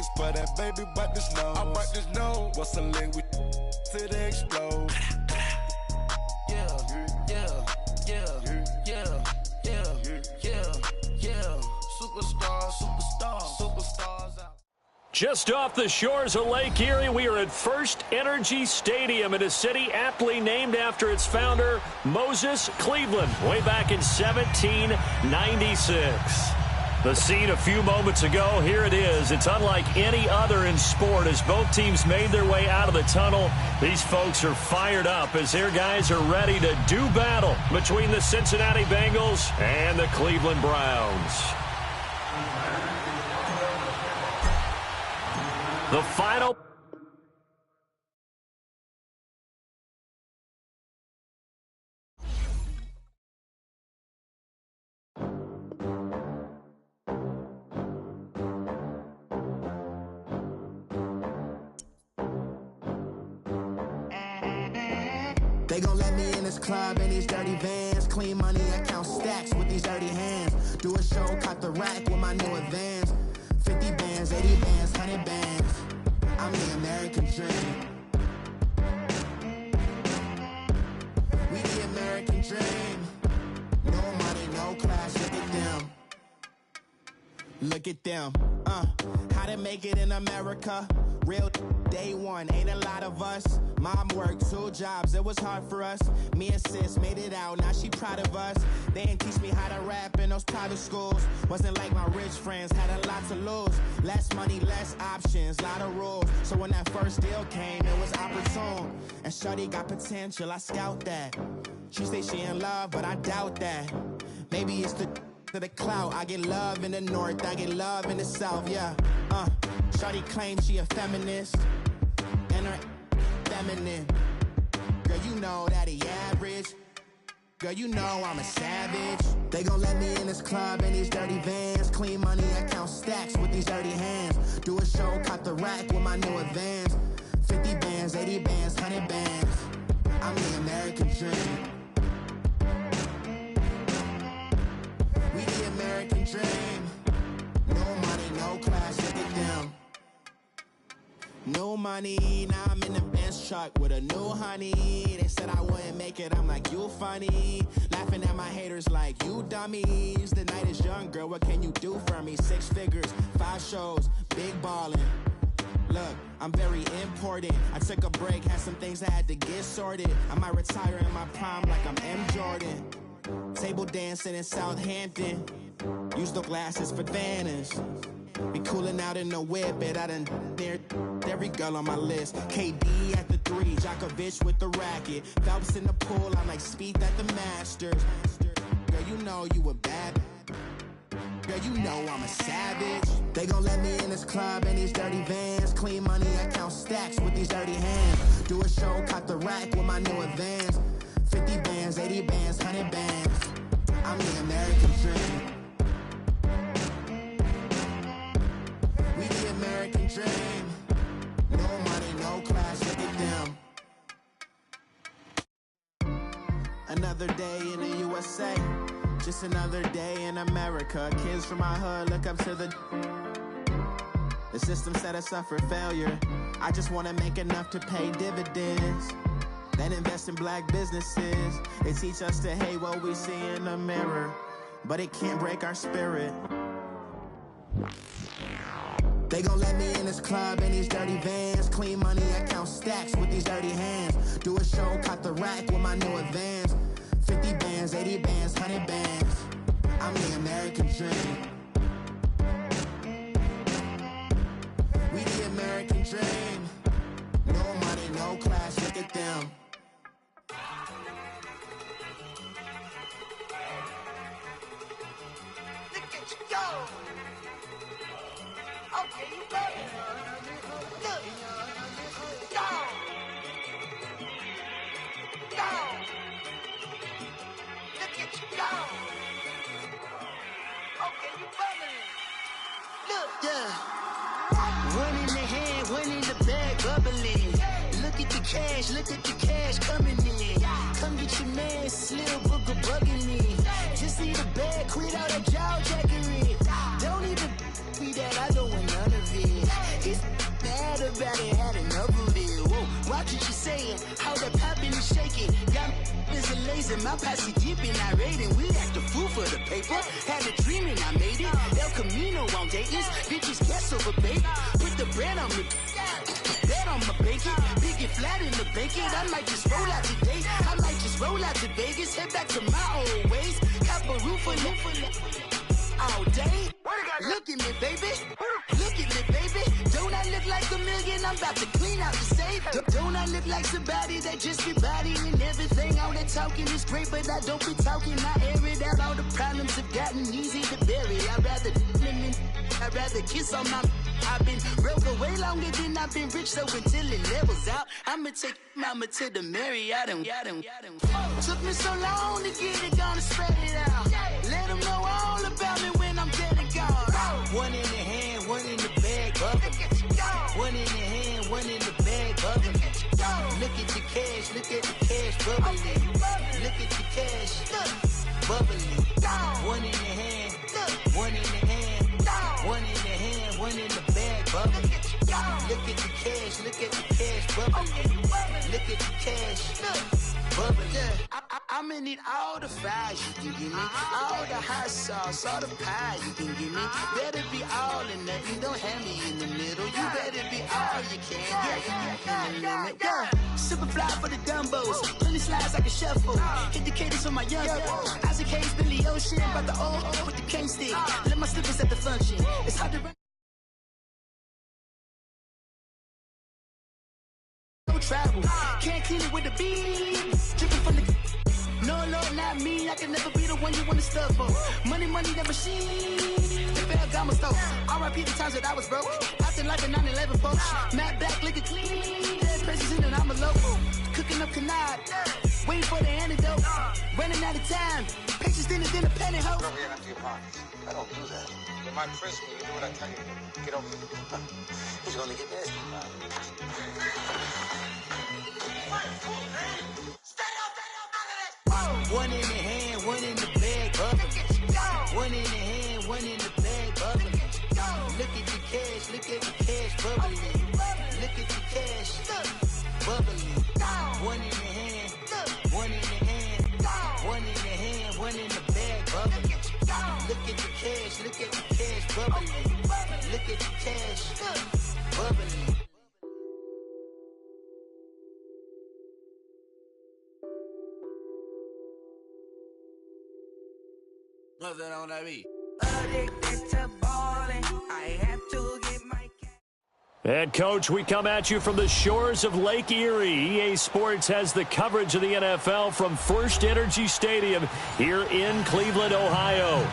next, but that baby bite this nose. I bite this nose. What's a leg with till they explode? Superstars out. Just off the shores of Lake Erie, we are at First Energy Stadium in a city aptly named after its founder, Moses Cleveland, way back in 1796. The scene a few moments ago, here it is. It's unlike any other in sport as both teams made their way out of the tunnel. These folks are fired up as their guys are ready to do battle between the Cincinnati Bengals and the Cleveland Browns. The final... They gon' let me in this club in these dirty vans. Clean money, I count stacks with these dirty hands. Do a show, cut the rack with my new advance. 50 bands, 80 bands, 100 bands. I'm the American dream. We the American dream. No money, no class, look at them. Look at them. How to make it in America? Real day one, ain't a lot of us. Mom worked 2 jobs, it was hard for us. Me and sis made it out, now she proud of us. They didn't teach me how to rap in those private schools. Wasn't like my rich friends, had a lot to lose. Less money, less options, lot of rules. So when that first deal came, it was opportune. And shorty got potential, I scout that. She say she in love, but I doubt that. Maybe it's to the clout. I get love in the north, I get love in the south, yeah. Shorty claims she a feminist, and her feminine. Girl, you know that he average. Girl, you know I'm a savage. They gon' let me in this club in these dirty vans. Clean money, I count stacks with these dirty hands. Do a show, cut the rack with my new advance. 50 bands, 80 bands, 100 bands. I'm the American dream. We the American dream. No money, no class, look at them. No money, now I'm in the Benz truck with a new honey. They said I wouldn't make it, I'm like, you funny. Laughing at my haters like, you dummies. The night is young, girl, what can you do for me? 6 figures, 5 shows, big ballin'. Look, I'm very important. I took a break, had some things I had to get sorted. I might retire in my prime like I'm M. Jordan. Table dancing in Southampton. Use the glasses for Vannas. Be coolin' out in the whip, but I done dared every girl on my list. KD at the 3, Djokovic with the racket. Phelps in the pool, I'm like Speed at the Masters. Girl, you know you a bad. Girl, you know I'm a savage. They gon' let me in this club in these dirty vans. Clean money, I count stacks with these dirty hands. Do a show, cut the rack with my new advance. 50 bands, 80 bands, 100 bands. I'm the American dream. We the American dream. No money, no class, look at them. Another day in the USA. Just another day in America. Kids from my hood look up to the system set us up for failure. I just want to make enough to pay dividends. Then invest in black businesses. They teach us to hate what we see in the mirror, but it can't break our spirit. They gon' let me in this club in these dirty vans. Clean money, I count stacks with these dirty hands. Do a show, cut the rack with my new advance. 50 bands, 80 bands, 100 bands. I'm the American dream. We the American dream. No money, no class, look at them. Look at you go. Okay, you better. Look. Go. Go. Look at you go. Okay, you better. Look. Yeah. One in the hand, one in the bag, bubbling. Look at the cash coming in. Come get your man, Slim Booker bugging me. Just need a bag, quit all that jaw jackery. Don't even be that, I don't want none of it. Watch what you saying, how that poppin' and shaking. Got is a lazy, my posse deep and irate, and we act a fool for the paper. Had a dream and I made it. El Camino on Dayton's, bitches guess over bait. Put the bread on me, bread on my bacon. Big and flat in the bacon. I might just roll out today. I might just roll out to Vegas, head back to my old ways. Cop a roof for all day. Look at me, baby. Look at me, baby. Don't I look like a million? I'm about to clean out the safe. Don't I look like somebody that just be bodying everything? All that talking is great, but I don't be talking. I air it out. All the problems have gotten easy to bury. I'd rather kiss on my. I've been broke way longer than I've been rich, so until it levels out, I'ma take mama to the Marriott and took me so long to get it, gonna spread it out. Let them know all about me when I'm dead and gone. One in the hand, one in the bag, bubbling. One in the hand, one in the bag, bubbling. Look at the cash, look at the cash bubbling. Look at the cash, bubbling. One in the hand, one in the hand, one in the hand, one in the bag, bubbling. Look at the cash, look at the cash bubbling. Look at the cash, bubbling. I'm gonna need all the fries you can give me, all the hot sauce, all the pie you can give me. Better be all in nothing, don't have me in the middle. You better be all you can. Yeah. Super fly for the Dumbos, plenty slides like a shuffle. Hit the cadence on my young Isaac Hayes, Billy Ocean, about the old with the cane stick. Let my slippers at the function. It's hard to run. No travel, can't clean it with the beat. Dripping from the. No, Lord, not me. I can never be the one you want to stuff for. Money, that machine. The bell got my stove. R.I.P. the times that I was broke. Acting like a 9/11 folks. Matte black, liquor clean. Dead presses in and I'm a local. Cooking up canard. Waiting for the antidote. Running out of time. Patience thinner than a pantyhose. Go here after your parties. I don't do that. In my prison, you do what I tell you. Get over here. He's gonna get nasty. One in the hand, one in the bag, bubbling. One in the hand, one in the bag, bubbling. Look at the cash, look at the cash bubbling. Look at the cash, bubbling. One in the hand, one in the hand, one in the hand, one in the bag, bubbling. Look at the cash, look at the cash bubbling. Look at the cash, bubbling. Nothing on that beat. Addicted to balling, I have to get my. And, Coach, we come at you from the shores of Lake Erie. EA Sports has the coverage of the NFL from First Energy Stadium here in Cleveland, Ohio.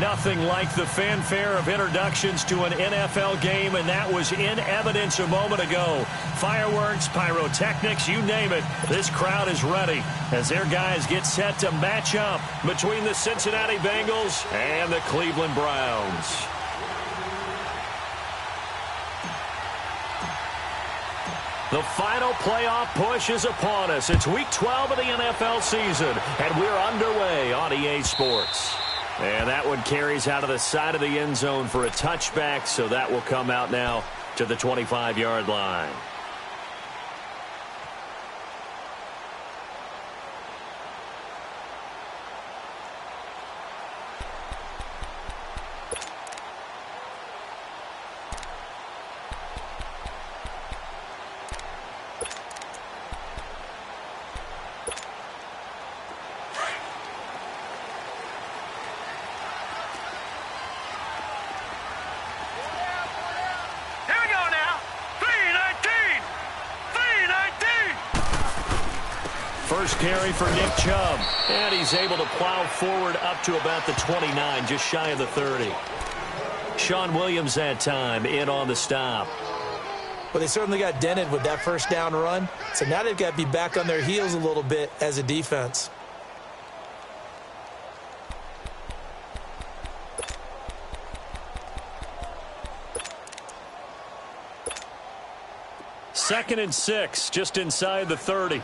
Nothing like the fanfare of introductions to an NFL game, and that was in evidence a moment ago. Fireworks, pyrotechnics, you name it. This crowd is ready as their guys get set to match up between the Cincinnati Bengals and the Cleveland Browns. The final playoff push is upon us. It's Week 12 of the NFL season, and we're underway on EA Sports. And that one carries out of the side of the end zone for a touchback, so that will come out now to the 25-yard line. First carry for Nick Chubb, and he's able to plow forward up to about the 29, just shy of the 30. Sean Williams that time in on the stop. Well, they certainly got dented with that first down run, so now they've got to be back on their heels a little bit as a defense. Second and 6, just inside the 30.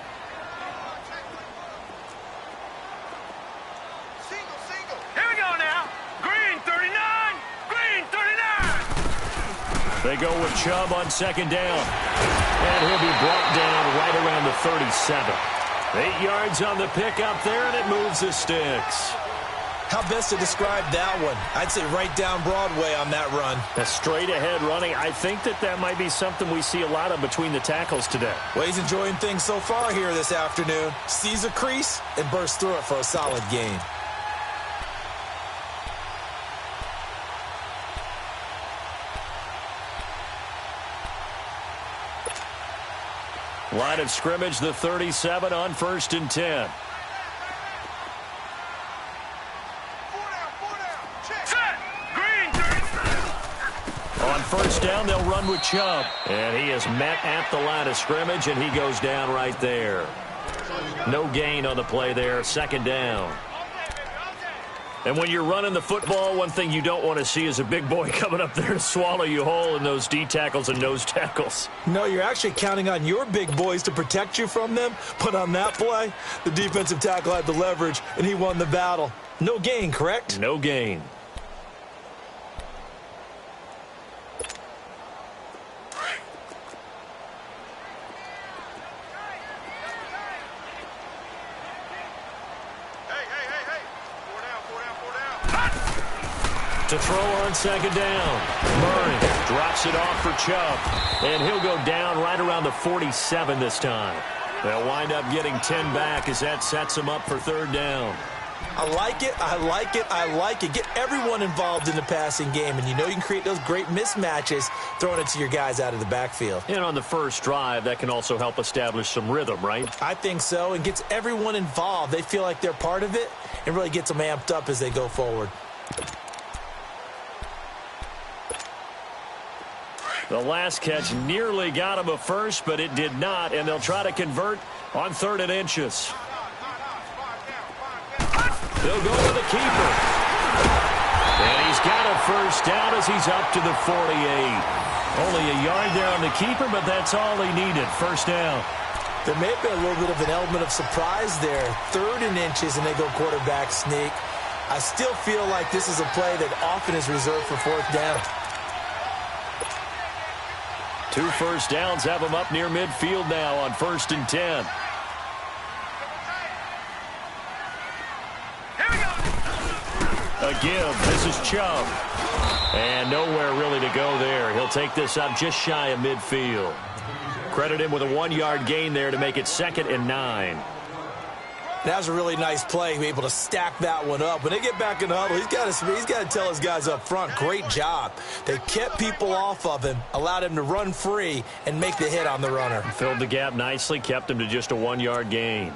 They go with Chubb on second down. And he'll be brought down right around the 37. 8 yards on the pickup there, and it moves the sticks. How best to describe that one? I'd say right down Broadway on that run. A straight-ahead running. I think that might be something we see a lot of between the tackles today. Well, he's enjoying things so far here this afternoon. Sees a crease and bursts through it for a solid gain. Line of scrimmage, the 37 on 1st and 10. On 1st down, they'll run with Chubb. And he is met at the line of scrimmage, and he goes down right there. No gain on the play there, 2nd down. And when you're running the football, one thing you don't want to see is a big boy coming up there to swallow you whole in those D tackles and nose tackles. No, you're actually counting on your big boys to protect you from them. But on that play, the defensive tackle had the leverage, and he won the battle. No gain, correct? No gain. To throw on 2nd down. Murray drops it off for Chubb. And he'll go down right around the 47 this time. They'll wind up getting 10 back as that sets them up for 3rd down. I like it, I like it, I like it. Get everyone involved in the passing game, and you know you can create those great mismatches throwing it to your guys out of the backfield. And on the first drive, that can also help establish some rhythm, right? I think so, and gets everyone involved. They feel like they're part of it, and really gets them amped up as they go forward. The last catch nearly got him a first, but it did not, and they'll try to convert on 3rd and inches. They'll go to the keeper. And he's got a 1st down as he's up to the 48. Only a yard there on the keeper, but that's all he needed. 1st down. There may have been a little bit of an element of surprise there. 3rd and inches, and they go quarterback sneak. I still feel like this is a play that often is reserved for 4th down. 2 1st downs have him up near midfield now on 1st and 10. A give. This is Chubb. And nowhere really to go there. He'll take this up just shy of midfield. Credit him with a 1-yard gain there to make it 2nd and 9. That was a really nice play, able to stack that one up. When they get back in the huddle, he's got to tell his guys up front, great job. They kept people off of him, allowed him to run free and make the hit on the runner. Filled the gap nicely, kept him to just a 1-yard gain.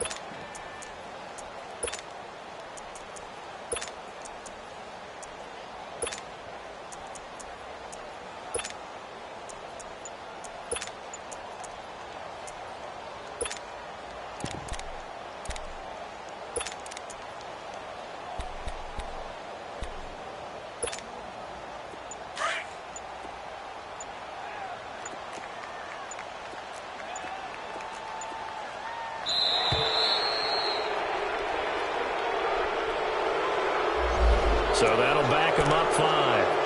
So that'll back him up 5.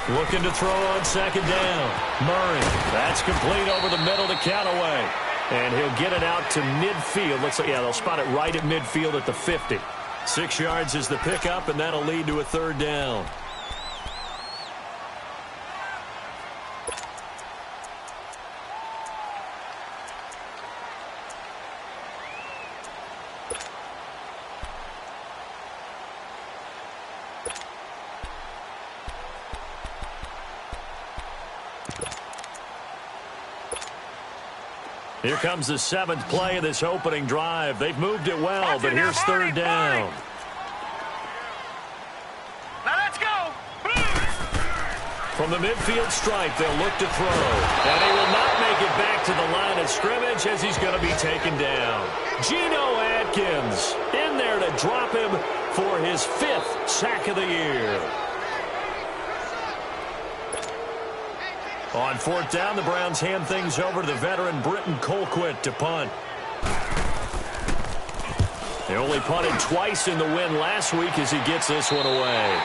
Looking to throw on 2nd down. Murray. That's complete over the middle to Callaway. And he'll get it out to midfield. Looks like, yeah, they'll spot it right at midfield at the 50. 6 yards is the pickup, and that'll lead to a 3rd down. Here comes the 7th play of this opening drive. They've moved it well, but here's 3rd down. Now let's go. From the midfield stripe, they'll look to throw. And he will not make it back to the line of scrimmage as he's going to be taken down. Geno Atkins in there to drop him for his 5th sack of the year. On 4th down, the Browns hand things over to the veteran Britton Colquitt to punt. They only punted twice in the win last week as he gets this one away.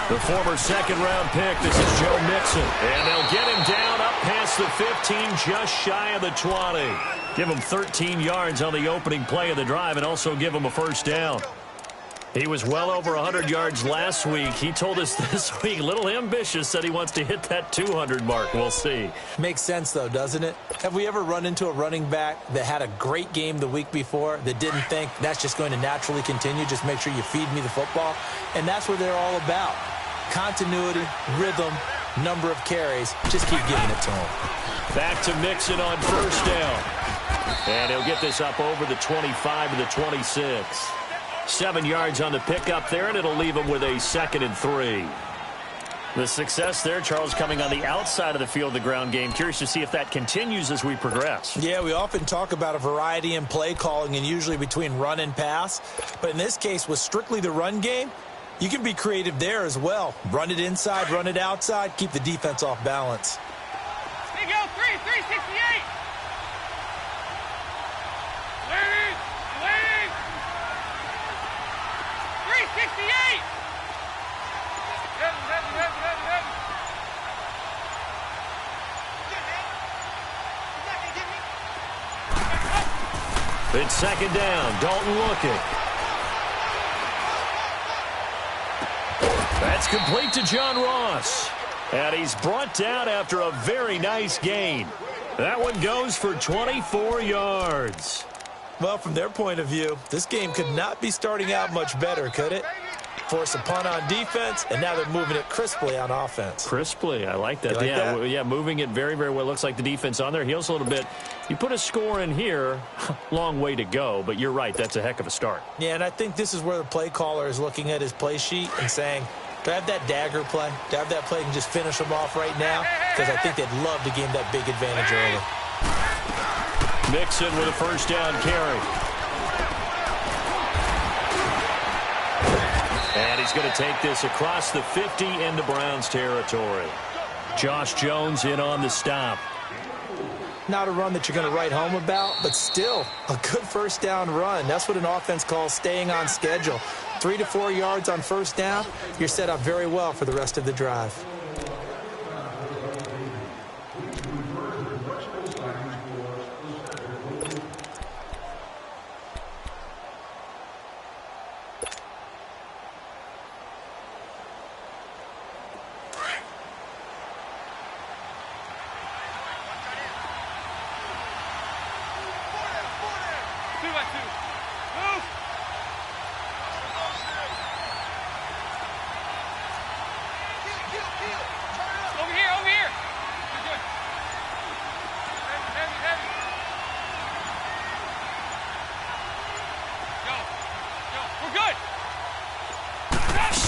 The former 2nd-round pick, this is Joe Mixon. And they'll get him down up past the 15, just shy of the 20. Give him 13 yards on the opening play of the drive and also give him a 1st down. He was well over 100 yards last week. He told us this week, a little ambitious, said he wants to hit that 200 mark. We'll see. Makes sense, though, doesn't it? Have we ever run into a running back that had a great game the week before that didn't think that's just going to naturally continue? Just make sure you feed me the football. And that's what they're all about. Continuity, rhythm, number of carries. Just keep giving it to him. Back to Mixon on 1st down. And he'll get this up over the 25 to the 26. 7 yards on the pickup there, and it'll leave him with a 2nd and 3. The success there, Charles, coming on the outside of the field, the ground game. Curious to see if that continues as we progress. Yeah, we often talk about a variety in play calling and usually between run and pass. But in this case, with strictly the run game, you can be creative there as well. Run it inside, run it outside, keep the defense off balance. Big L 368. Lead. 368. It's 2nd down. Dalton looking. That's complete to John Ross. And he's brought down after a very nice gain. That one goes for 24 yards. Well, from their point of view, this game could not be starting out much better, could it? Force a punt on defense, and now they're moving it crisply on offense. Crisply, I like that. You like yeah, that? yeah, moving it very, very well. Looks like the defense on their heels a little bit. You put a score in here, long way to go, but you're right, that's a heck of a start. Yeah, and I think this is where the play caller is looking at his play sheet and saying, do I have that dagger play? Do I have that play and just finish them off right now? Because I think they'd love to gain that big advantage early. Mixon with a 1st down carry. And he's going to take this across the 50 into Browns territory. Josh Jones in on the stop. Not a run that you're going to write home about, but still a good 1st down run. That's what an offense calls staying on schedule. 3 to 4 yards on 1st down, you're set up very well for the rest of the drive.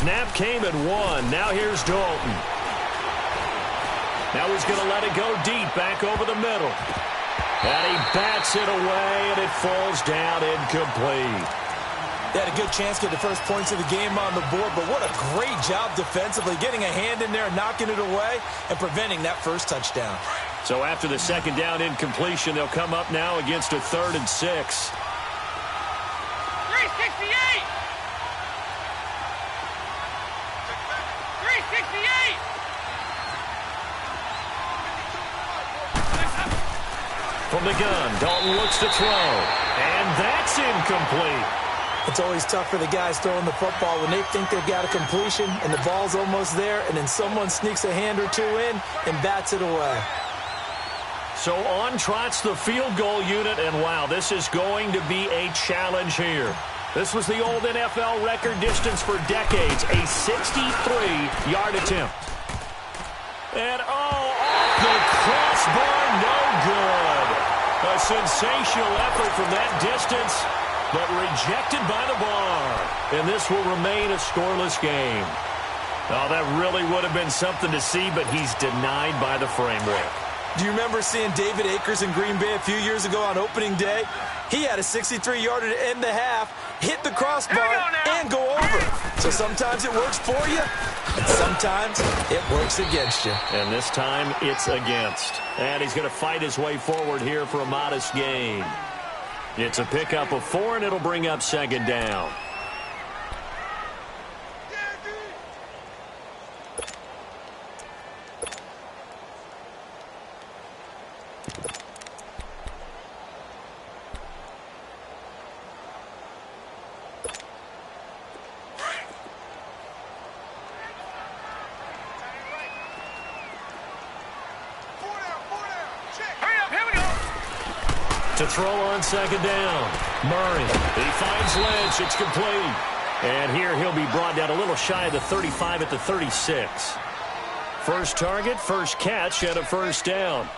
Snap came at 1. Now here's Dalton. Now he's going to let it go deep, back over the middle. And he bats it away, and it falls down incomplete. They had a good chance to get the first points of the game on the board, but what a great job defensively, getting a hand in there, knocking it away, and preventing that first touchdown. So after the 2nd down incompletion, they'll come up now against a 3rd and 6. 368. 368. From the gun, Dalton looks to throw, and that's incomplete. It's always tough for the guys throwing the football when they think they've got a completion and the ball's almost there, and then someone sneaks a hand or two in and bats it away. So on trots the field goal unit, and wow, this is going to be a challenge here. This was the old NFL record distance for decades, a 63-yard attempt. And off the crossbar, no good. A sensational effort from that distance, but rejected by the bar. And this will remain a scoreless game. Oh, that really would have been something to see, but he's denied by the framework. Do you remember seeing David Akers in Green Bay a few years ago on opening day? He had a 63-yarder to end the half, hit the crossbar, and go over. So sometimes it works for you, and sometimes it works against you. And this time, it's against. And he's going to fight his way forward here for a modest gain. It's a pickup of 4, and it'll bring up second down. To throw on second down. Murray, he finds Lynch. It's complete. And here he'll be brought down a little shy of the 35 at the 36. First target, first catch, and a first down.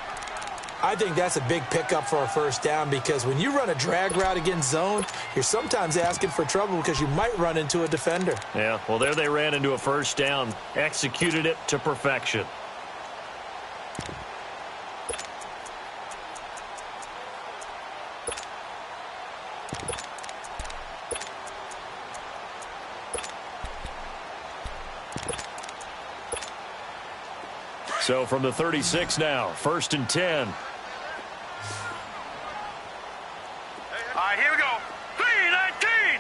I think that's a big pickup for a first down because when you run a drag route against zone, you're sometimes asking for trouble because you might run into a defender. Yeah, well, there they ran into a first down. Executed it to perfection. So from the 36 now, 1st and 10. All right, here we go. 3-19!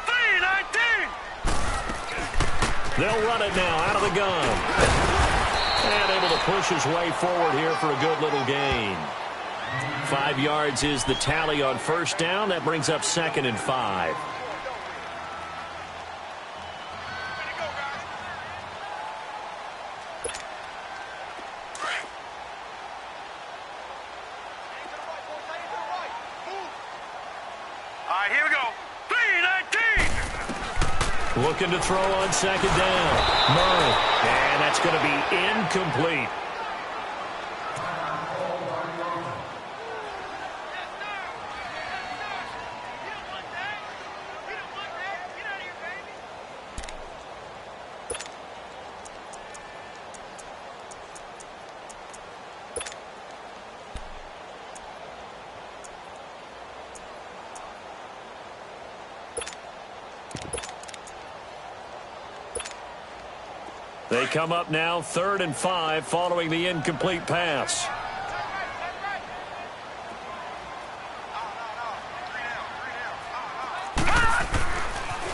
3-19! They'll run it now out of the gun. And able to push his way forward here for a good little gain. 5 yards is the tally on first down. That brings up 2nd and 5. Looking to throw on second down. Murray. And that's going to be incomplete. They come up now 3rd and 5 following the incomplete pass.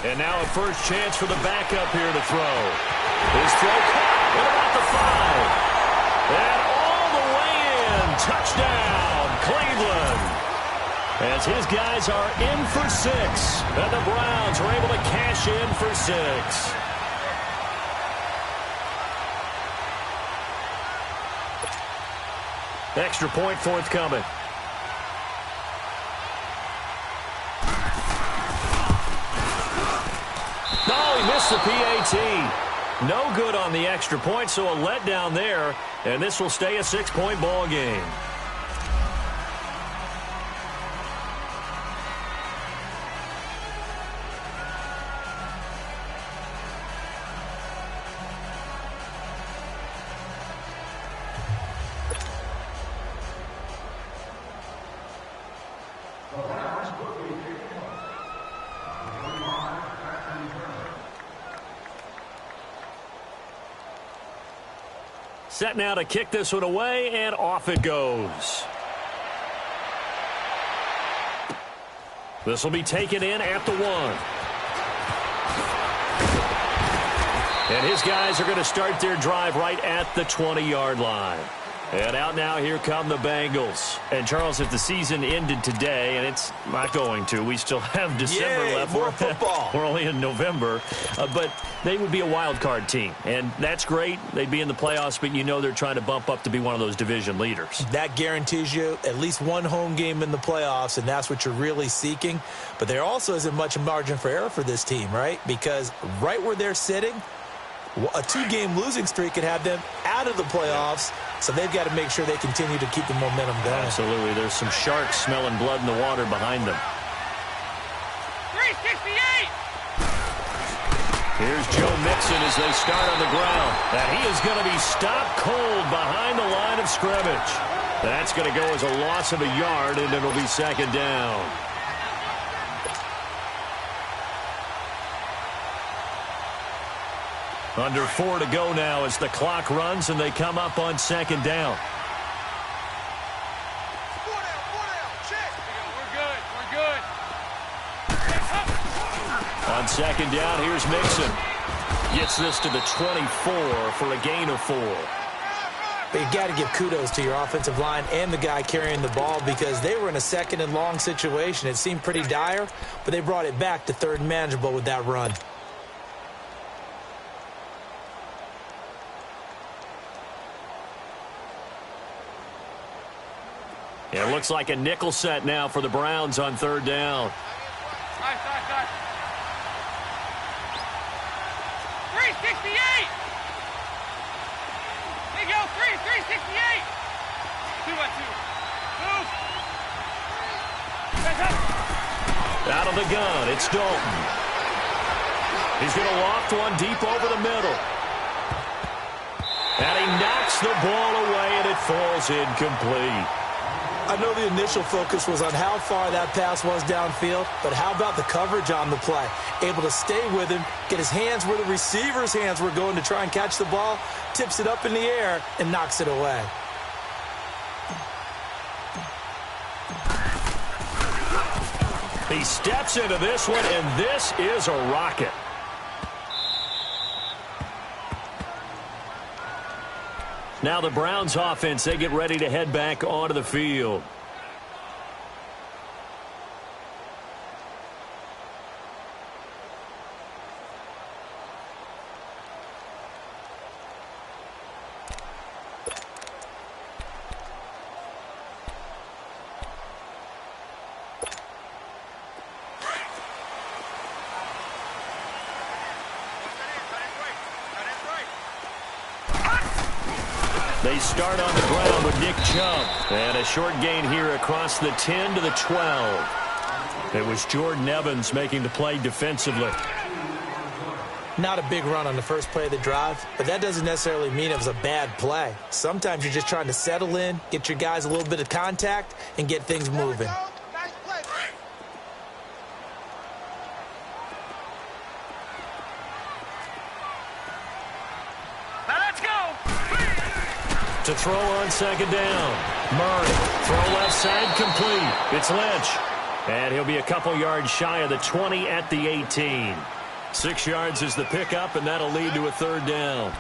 And now a first chance for the backup here to throw. His throw caught at about the 5. And all the way in. Touchdown, Cleveland. As his guys are in for 6. And the Browns are able to cash in for 6. Extra point forthcoming. Oh, he missed the PAT. No good on the extra point, so a letdown there. And this will stay a 6-point ball game. Set now to kick this one away, and off it goes. This will be taken in at the 1. And his guys are going to start their drive right at the 20-yard line. And out now, here come the Bengals. And, Charles, if the season ended today, and it's not going to, we still have December left. More football. We're only in November. But they would be a wild card team. And that's great. They'd be in the playoffs, but you know they're trying to bump up to be one of those division leaders. That guarantees you at least one home game in the playoffs, and that's what you're really seeking. But there also isn't much margin for error for this team, right? Because right where they're sitting, a 2-game losing streak could have them out of the playoffs, so they've got to make sure they continue to keep the momentum going. Absolutely. There's some sharks smelling blood in the water behind them. 368! Here's Joe Mixon as they start on the ground. And he is going to be stopped cold behind the line of scrimmage. That's going to go as a loss of a yard, and it'll be second down. Under 4 to go now as the clock runs and they come up on second down. 4 down, check. We're good. On second down, here's Mixon. Gets this to the 24 for a gain of 4. But you've got to give kudos to your offensive line and the guy carrying the ball because they were in a second and long situation. It seemed pretty dire, but they brought it back to third and manageable with that run. It looks like a nickel set now for the Browns on third down. Nice. 368! There you go, 368! 2-1-2. Move! Out of the gun, it's Dalton. He's going to loft one deep over the middle. And he knocks the ball away, and it falls incomplete. I know the initial focus was on how far that pass was downfield, but how about the coverage on the play? Able to stay with him, get his hands where the receiver's hands were going to try and catch the ball, tips it up in the air, and knocks it away. He steps into this one, and this is a rocket. Now the Browns offense, they get ready to head back onto the field. They start on the ground with Nick Chubb. And a short gain here across the 10 to the 12. It was Jordan Evans making the play defensively. Not a big run on the first play of the drive, but that doesn't necessarily mean it was a bad play. Sometimes you're just trying to settle in, get your guys a little bit of contact, and get things moving. To throw on second down. Murray, throw left side, complete. It's Lynch. And he'll be a couple yards shy of the 20 at the 18. 6 yards is the pickup, and that'll lead to a third down.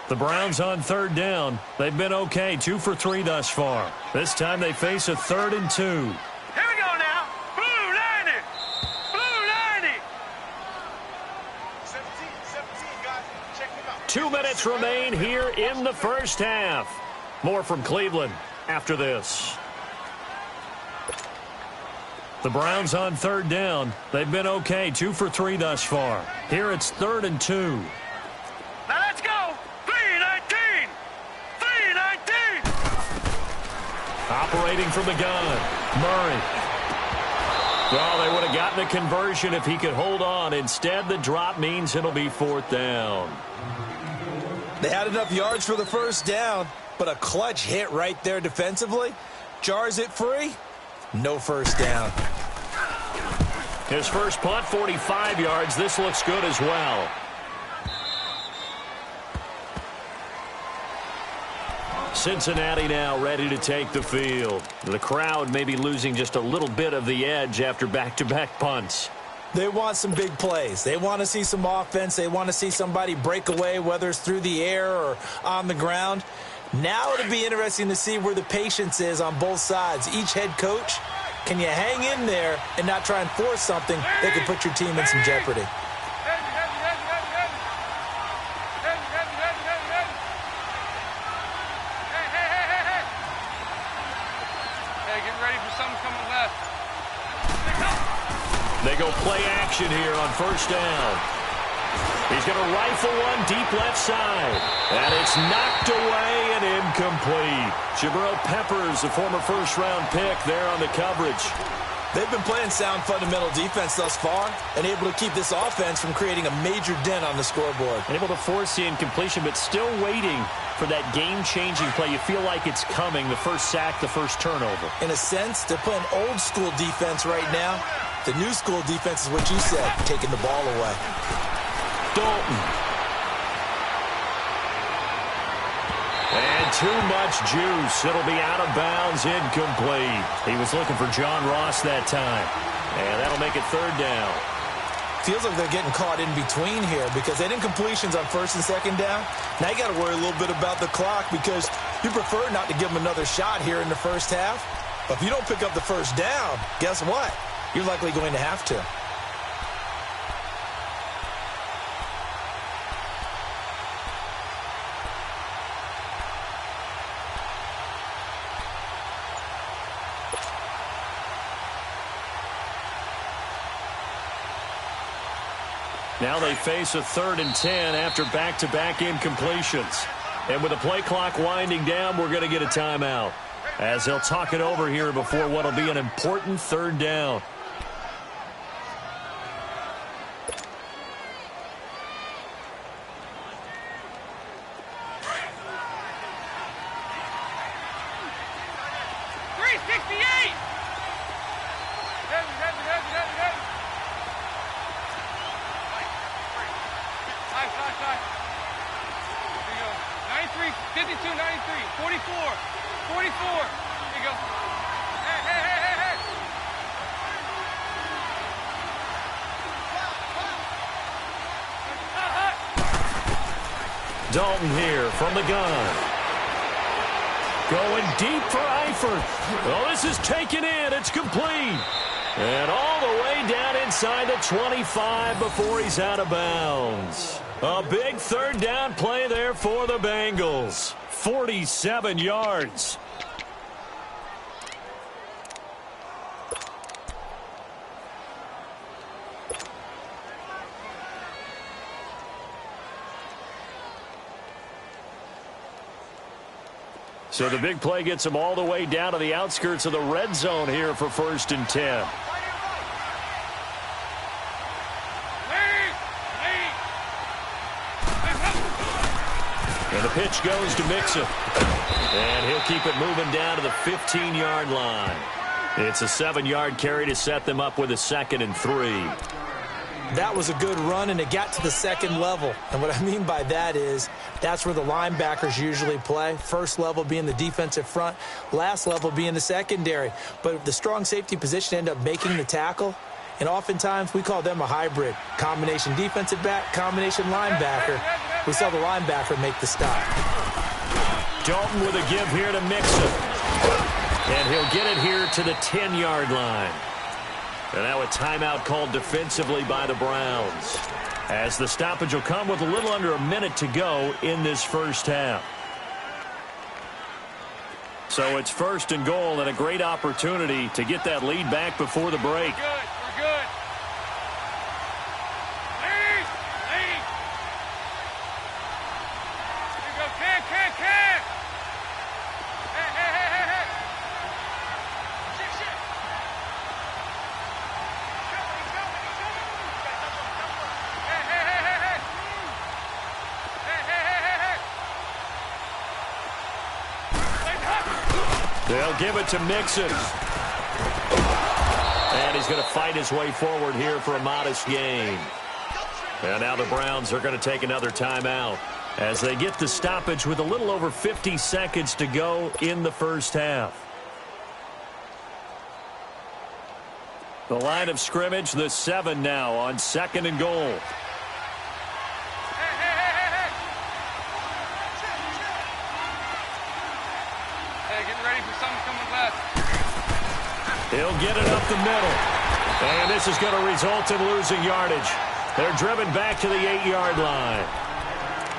The Browns on third down. They've been okay, 2 for 3 thus far. This time they face a 3rd and 2. Here we go now. Blue 90. Blue 90. 17, guys. Check him out. 2 minutes remain here in the first half. More from Cleveland after this. The Browns on third down. They've been okay, 2 for 3 thus far. Here it's 3rd and 2. Now let's go. 319. 319. Operating from the gun. Murray. Well, they would have gotten a conversion if he could hold on. Instead, the drop means it'll be 4th down. They had enough yards for the first down, but a clutch hit right there defensively. Jars it free. No first down. His first punt, 45 yards. This looks good as well. Cincinnati now ready to take the field. The crowd may be losing just a little bit of the edge after back-to-back punts. They want some big plays. They want to see some offense. They want to see somebody break away, whether it's through the air or on the ground. Now it'll be interesting to see where the patience is on both sides. Each head coach, can you hang in there and not try and force something that could put your team in some jeopardy? They go play action here on first down. He's going to rifle one deep left side. And it's knocked away and incomplete. Jabril Peppers, a former first-round pick there on the coverage. They've been playing sound fundamental defense thus far and able to keep this offense from creating a major dent on the scoreboard. Able to force the incompletion, but still waiting for that game-changing play. You feel like it's coming, the first sack, the first turnover. In a sense, they're playing old-school defense right now. The new school defense is what you said, taking the ball away. Dalton. And too much juice. It'll be out of bounds, incomplete. He was looking for John Ross that time. And that'll make it third down. Feels like they're getting caught in between here because they didn't completions on first and second down. Now you got to worry a little bit about the clock because you prefer not to give them another shot here in the first half. But if you don't pick up the first down, guess what? You're likely going to have to. Now they face a 3rd and 10 after back-to-back incompletions. And with the play clock winding down, we're going to get a timeout as they'll talk it over here before what will be an important third down. Dalton here from the gun. Going deep for Eifert. Oh, this is taken in. It's complete. And all the way down inside the 25 before he's out of bounds. A big third down play there for the Bengals. 47 yards. So the big play gets him all the way down to the outskirts of the red zone here for 1st and 10. And the pitch goes to Mixon. And he'll keep it moving down to the 15-yard line. It's a 7-yard carry to set them up with a 2nd and 3. That was a good run, and it got to the second level. And what I mean by that is that's where the linebackers usually play. First level being the defensive front, last level being the secondary. But the strong safety position ended up making the tackle, and oftentimes we call them a hybrid. Combination defensive back, combination linebacker. We saw the linebacker make the stop. Dalton with a give here to Mixon. And he'll get it here to the 10-yard line. And now a timeout called defensively by the Browns, as the stoppage will come with a little under a minute to go in this first half. So it's 1st and goal and a great opportunity to get that lead back before the break. We're good. Lead. Here you go. Can. Hey. They'll give it to Mixon. And he's going to fight his way forward here for a modest gain. And now the Browns are going to take another timeout. as they get the stoppage with a little over 50 seconds to go in the first half. The line of scrimmage, the 7 now on 2nd and goal. Hey, getting ready for something coming left. He'll get it up the middle. And this is going to result in losing yardage. They're driven back to the 8-yard line.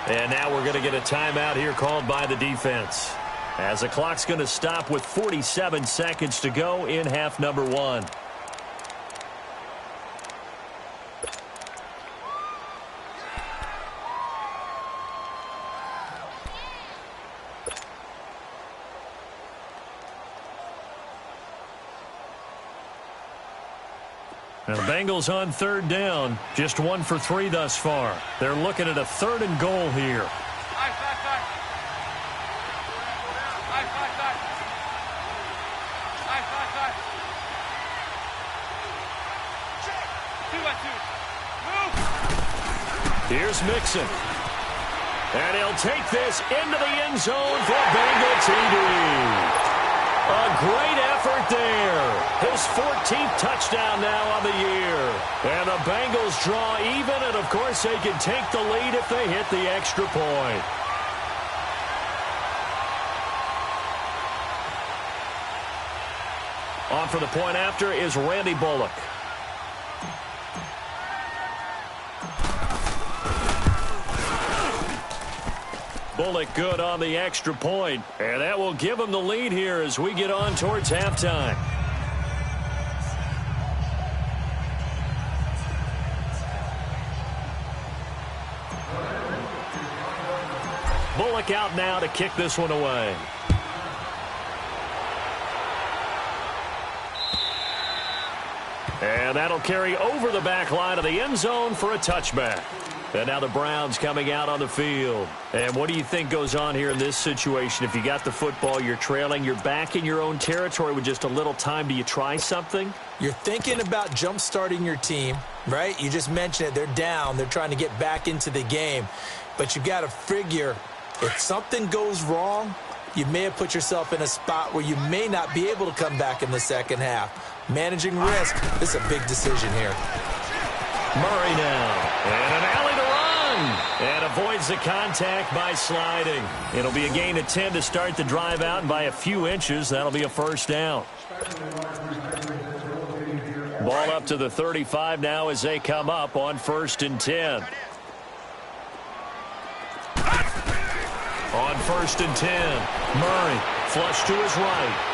And now we're going to get a timeout here called by the defense, as the clock's going to stop with 47 seconds to go in half number 1. Now the Bengals on 3rd down, just 1 for 3 thus far. They're looking at a 3rd and goal here. Here's Mixon. And he'll take this into the end zone for Bengal TD. A great effort there. His 14th touchdown now on the year. And the Bengals draw even, and of course they can take the lead if they hit the extra point. On for the point after is Randy Bullock. Bullock good on the extra point, and that will give him the lead here as we get on towards halftime. Bullock out now to kick this one away. And that'll carry over the back line of the end zone for a touchback. And now the Browns coming out on the field. And what do you think goes on here in this situation? If you got the football, you're trailing, you're back in your own territory with just a little time. Do you try something? You're thinking about jump-starting your team, right? You just mentioned it. They're down. They're trying to get back into the game. But you got to figure, if something goes wrong, you may have put yourself in a spot where you may not be able to come back in the second half. Managing risk, this is a big decision here. Murray now, and an alley to run, and avoids the contact by sliding. It'll be a gain of 10 to start the drive out, and by a few inches, that'll be a first down. Ball up to the 35 now as they come up on 1st and 10. On 1st and 10, Murray flush to his right.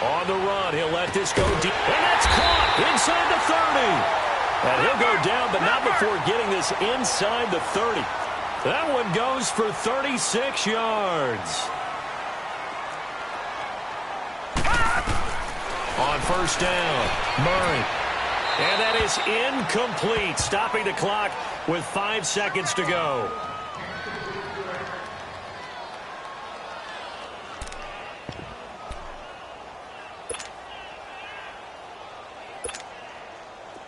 On the run, he'll let this go deep, and that's caught inside the 30. And he'll go down, but not before getting this inside the 30. That one goes for 36 yards. On 1st down, Murray. And that is incomplete, stopping the clock with 5 seconds to go.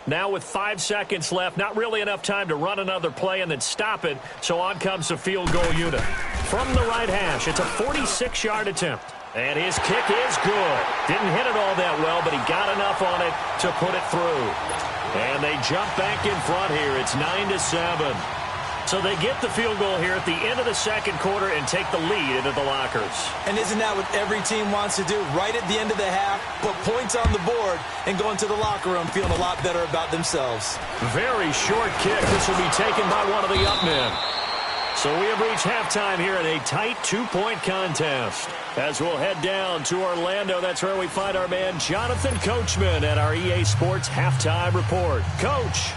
Now with 5 seconds left, not really enough time to run another play and then stop it, so on comes the field goal unit. From the right hash, it's a 46-yard attempt. And his kick is good. Didn't hit it all that well, but he got enough on it to put it through. And they jump back in front here. It's 9-7. So they get the field goal here at the end of the second quarter and take the lead into the lockers. And isn't that what every team wants to do? Right at the end of the half, put points on the board, and go into the locker room feeling a lot better about themselves. Very short kick. This will be taken by one of the up men. So we have reached halftime here in a tight 2-point contest. As we'll head down to Orlando, that's where we find our man Jonathan Coachman at our EA Sports Halftime Report. Coach.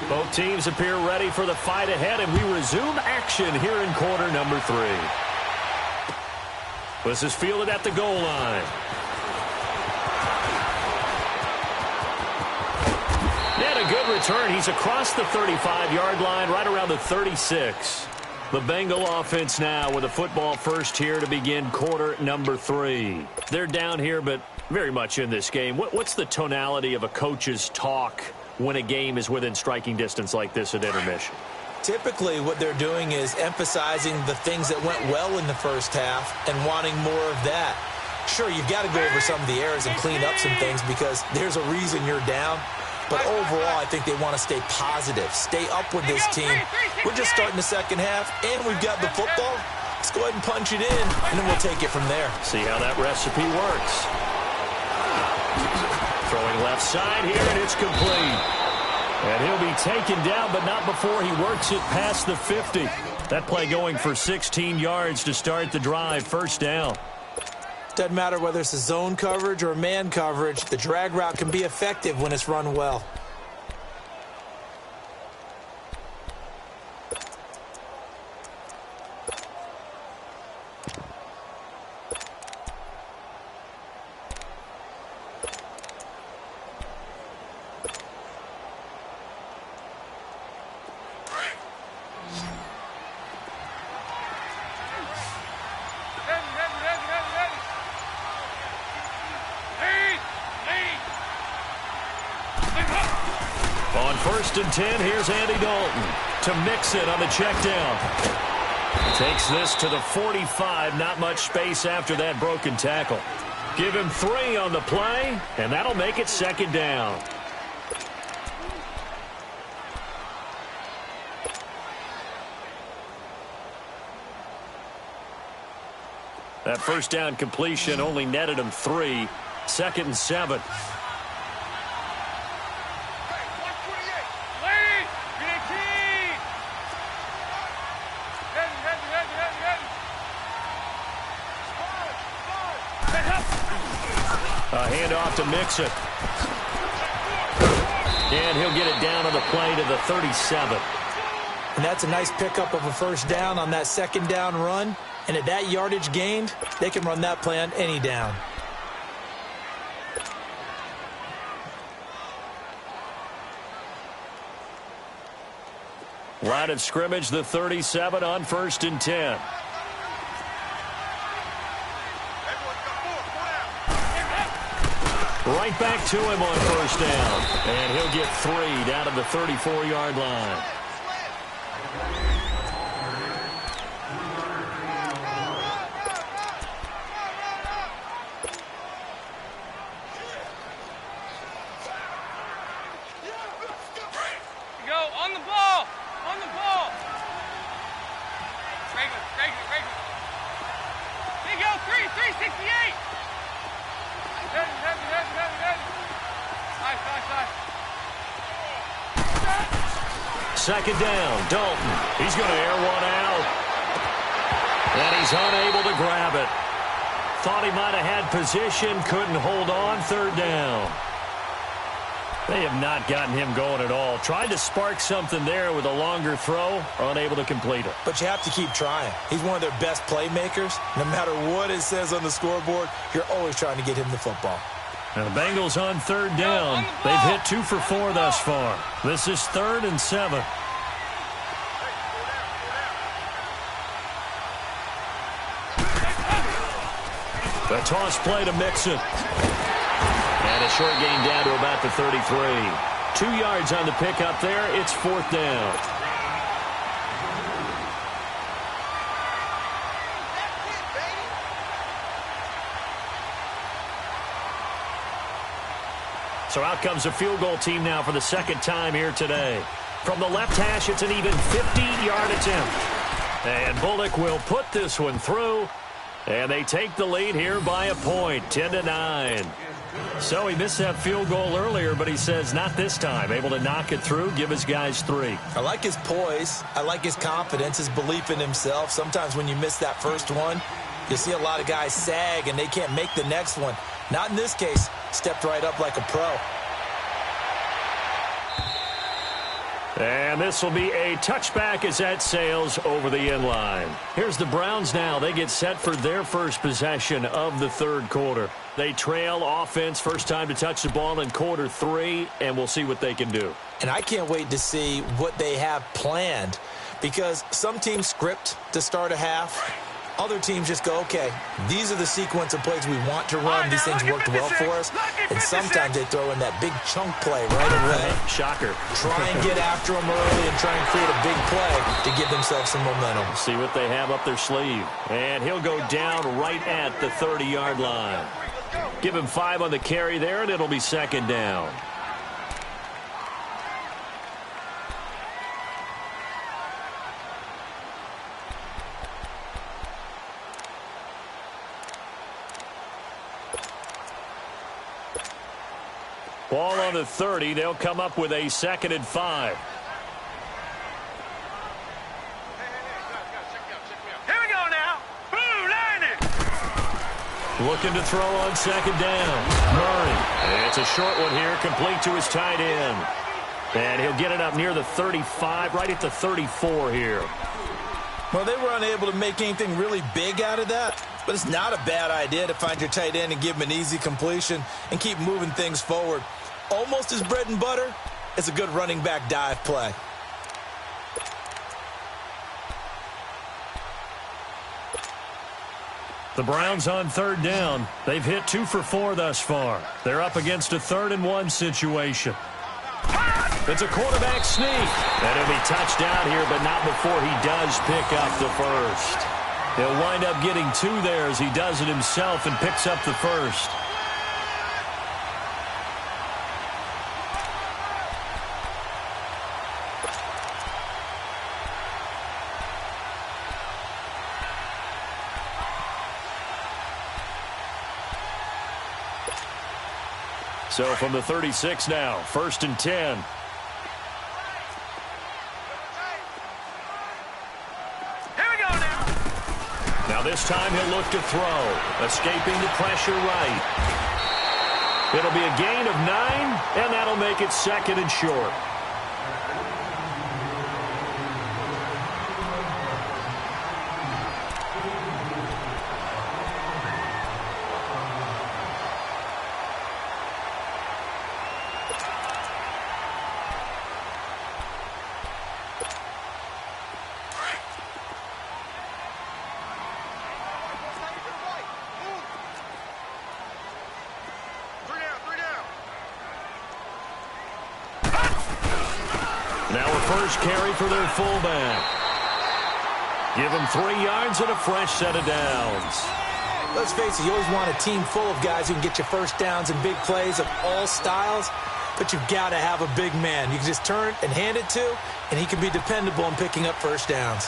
Both teams appear ready for the fight ahead, and we resume action here in quarter number 3. This is fielded at the goal line. And a good return. He's across the 35-yard line, right around the 36. The Bengal offense now with a football first here to begin quarter number 3. They're down here, but very much in this game. What's the tonality of a coach's talk when a game is within striking distance like this at intermission? Typically, what they're doing is emphasizing the things that went well in the first half and wanting more of that. Sure, you've got to go over some of the errors and clean up some things because there's a reason you're down. But overall, I think they want to stay positive, stay up with this team. We're just starting the second half, and we've got the football. Let's go ahead and punch it in, and then we'll take it from there. See how that recipe works. Throwing left side here, and it's complete. And he'll be taken down, but not before he works it past the 50. That play going for 16 yards to start the drive, first down. Doesn't matter whether it's a zone coverage or man coverage, the drag route can be effective when it's run well. On 1st and 10, here's Andy Dalton to mix it on the check down. Takes this to the 45. Not much space after that broken tackle. Give him 3 on the play, and that'll make it second down. That first down completion only netted him 3. 2nd and 7. A handoff to Mixon. And he'll get it down on the play to the 37. And that's a nice pickup of a first down on that second down run. And at that yardage gained, they can run that play on any down. Line of scrimmage, the 37 on 1st and 10. Right back to him on first down. And he'll get 3 down to the 34-yard line. Go on the ball. On the ball. Regular. Here you go. 368. Nice. Second down, Dalton. He's going to air one out. And he's unable to grab it. Thought he might have had position, couldn't hold on. 3rd down. They have not gotten him going at all. Tried to spark something there with a longer throw, unable to complete it. But you have to keep trying. He's one of their best playmakers. No matter what it says on the scoreboard, you're always trying to get him the football. Now the Bengals on 3rd down. They've hit 2 for 4 thus far. This is 3rd and 7. The toss play to Mixon. And a short gain down to about the 33. 2 yards on the pickup there. It's 4th down. So out comes a field goal team now for the 2nd time here today. From the left hash, it's an even 50-yard attempt. And Bullock will put this one through. And they take the lead here by a point, 10-9. So he missed that field goal earlier, but he says not this time. Able to knock it through, give his guys 3. I like his poise. I like his confidence, his belief in himself. Sometimes when you miss that first one, you see a lot of guys sag and they can't make the next one. Not in this case. Stepped right up like a pro. And this will be a touchback as that sails over the end line. Here's the Browns now. They get set for their first possession of the 3rd quarter. They trail offense, first time to touch the ball in quarter 3, and we'll see what they can do. And I can't wait to see what they have planned, because some teams script to start a half. Other teams just go, okay, these are the sequence of plays we want to run. These things worked well for us. And sometimes they throw in that big chunk play right away. Shocker. Try and get after them early and try and create a big play to give themselves some momentum. See what they have up their sleeve. And he'll go down right at the 30-yard line. Give him 5 on the carry there, and it'll be second down. Ball on the 30. They'll come up with a 2nd and 5. Here we go now. Blue line it. Looking to throw on 2nd down. Murray. It's a short one here, complete to his tight end. And he'll get it up near the 35, right at the 34 here. Well, they were unable to make anything really big out of that, but it's not a bad idea to find your tight end and give him an easy completion and keep moving things forward. Almost his bread and butter. It's a good running back dive play. The Browns on 3rd down. They've hit 2 for 4 thus far. They're up against a 3rd and 1 situation. It's a quarterback sneak. And he'll be touched down here, but not before he does pick up the first. He'll wind up getting 2 there as he does it himself and picks up the first. So from the 36 now, 1st and 10. Here we go now. Now this time he'll look to throw. Escaping the pressure right. It'll be a gain of 9, and that'll make it 2nd and short. Now a first carry for their fullback. Give him 3 yards and a fresh set of downs. Let's face it, you always want a team full of guys who can get you first downs and big plays of all styles, but you've got to have a big man you can just turn and hand it to, and he can be dependable in picking up first downs.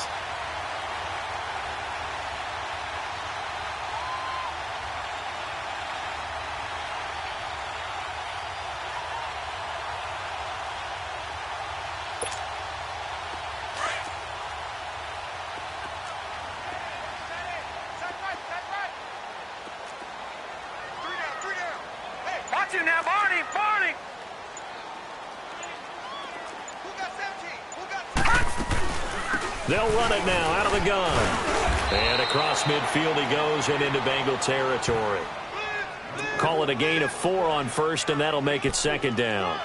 Watch him now, Barney. Barney. They'll run it now out of the gun. And across midfield he goes and into Bengal territory. Call it a gain of 4 on 1st, and that'll make it 2nd down.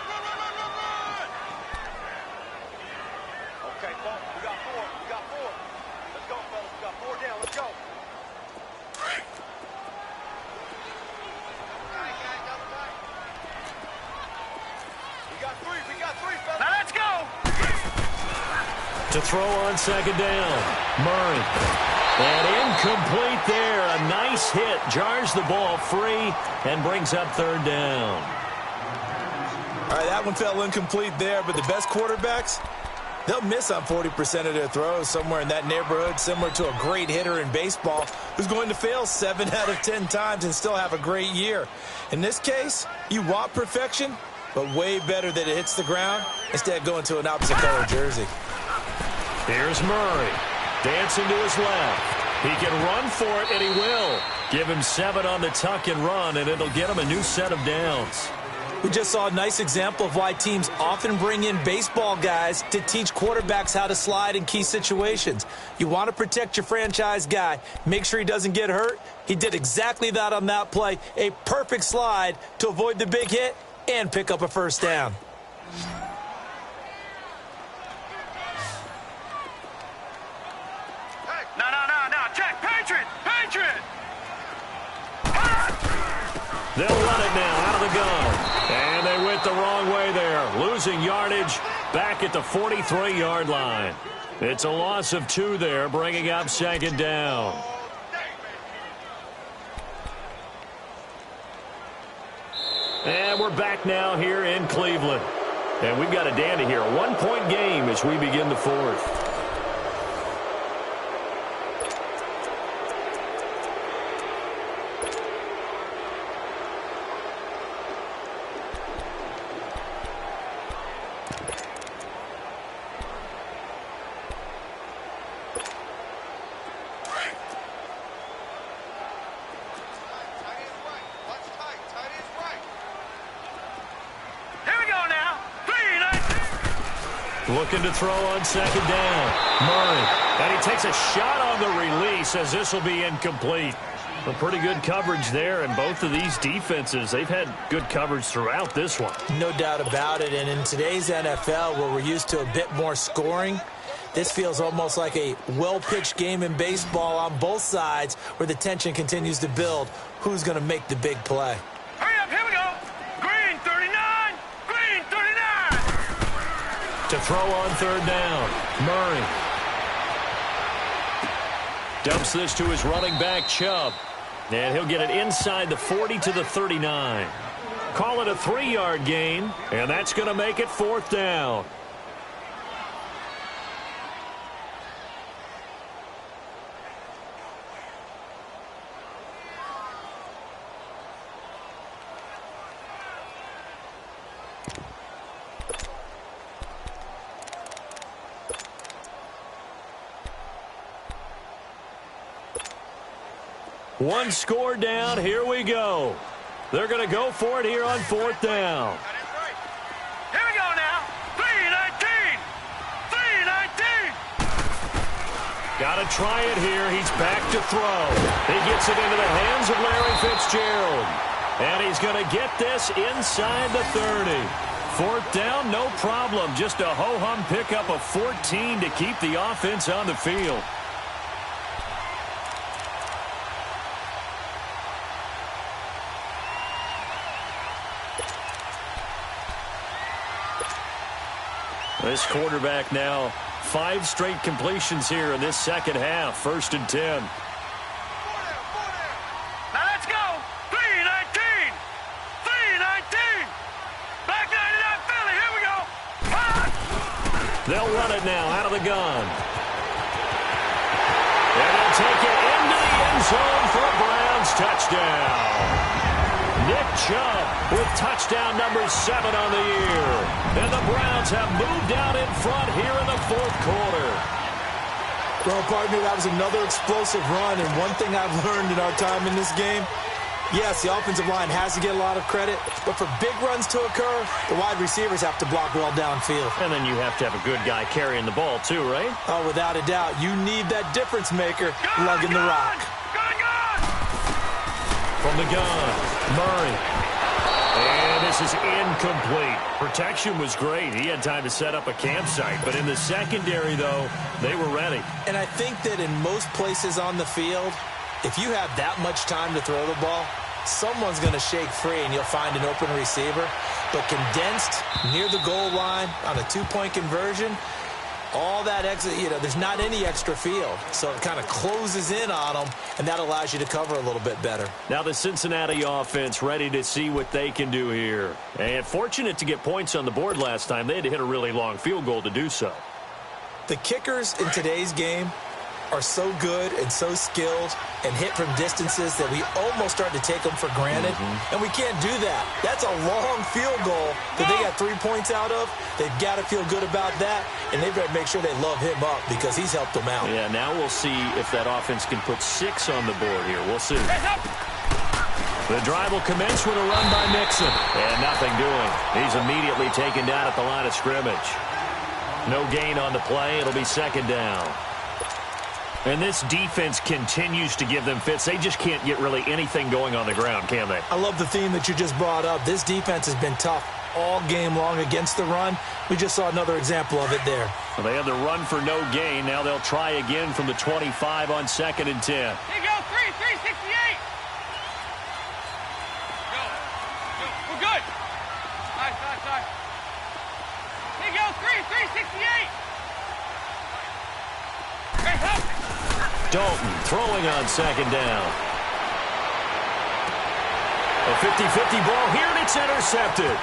Okay, folks, we got 4. We got 4. Let's go, fellas. We got 4 down. Let's go. We got 3, fellas. Now let's go. To throw on 2nd down. Murray. And incomplete there. A nice hit. Jars the ball free and brings up 3rd down. All right, that one fell incomplete there, but the best quarterbacks, they'll miss on 40% of their throws, somewhere in that neighborhood, similar to a great hitter in baseball who's going to fail 7 out of 10 times and still have a great year. In this case, you want perfection, but way better that it hits the ground instead of going to an opposite color jersey. Here's Murray. Dancing to his left. He can run for it, and he will. Give him 7 on the tuck and run, and it'll get him a new set of downs. We just saw a nice example of why teams often bring in baseball guys to teach quarterbacks how to slide in key situations. You want to protect your franchise guy. Make sure he doesn't get hurt. He did exactly that on that play. A perfect slide to avoid the big hit and pick up a first down. No. Check, Patriots. They'll run it now out of the gun. And they went the wrong way there. Losing yardage back at the 43-yard line. It's a loss of 2 there, bringing up second down. And we're back now here in Cleveland. And we've got a dandy here. A 1-point game as we begin the 4th. Looking to throw on second down. Murray. And he takes a shot on the release as this will be incomplete. A pretty good coverage there, and both of these defenses, they've had good coverage throughout this one. No doubt about it, and in today's NFL, where we're used to a bit more scoring, this feels almost like a well-pitched game in baseball on both sides where the tension continues to build. Who's going to make the big play? Hurry up, here we go. Green 39, green 39. To throw on third down, Murray. Dumps this to his running back, Chubb. And he'll get it inside the 40 to the 39. Call it a 3-yard gain, and that's going to make it fourth down. One score down. Here we go. They're going to go for it here on fourth down. Here we go now. 3-19. 3-19. Got to try it here. He's back to throw. He gets it into the hands of Larry Fitzgerald. And he's going to get this inside the 30. Fourth down, no problem. Just a ho-hum pickup of 14 to keep the offense on the field. This quarterback now 5 straight completions here in this second half. 1st and 10. Now let's go. 3-19. 3-19. Back 99 Philly. Here we go. They'll run it now out of the gun. And they'll take it into the end zone for a Browns touchdown. Nick Chubb with touchdown number 7 on the year. And the Browns have moved out in front here in the fourth quarter. Well, partner, that was another explosive run, and one thing I've learned in our time in this game, yes, the offensive line has to get a lot of credit, but for big runs to occur, the wide receivers have to block well downfield. And then you have to have a good guy carrying the ball too, right? Oh, without a doubt. You need that difference maker lugging the rock. From the gun, Murray. And this is incomplete. Protection was great. He had time to set up a campsite. But in the secondary, though, they were ready. And I think that in most places on the field, if you have that much time to throw the ball, someone's going to shake free and you'll find an open receiver. But condensed near the goal line on a 2-point conversion, all that extra, there's not any extra field. So it kind of closes in on them, and that allows you to cover a little bit better. Now the Cincinnati offense ready to see what they can do here. And fortunate to get points on the board last time. They had to hit a really long field goal to do so. The kickers in today's game are so good and so skilled and hit from distances that we almost start to take them for granted. And we can't do that. That's a long field goal that they got 3 points out of. They've got to feel good about that, and they've got to make sure they love him up because he's helped them out. Yeah, now we'll see if that offense can put 6 on the board here. We'll see. The drive will commence with a run by Mixon. And nothing doing. He's immediately taken down at the line of scrimmage. No gain on the play. It'll be second down. And this defense continues to give them fits. They just can't get really anything going on the ground, can they? I love the theme that you just brought up. This defense has been tough all game long against the run. We just saw another example of it there. Well, they had the run for no gain. Now they'll try again from the 25 on 2nd and 10. Here you go, 368. Go. We're good. Nice. Here you go, 368. Hey, help. Dalton throwing on second down. A 50-50 ball here, and it's intercepted.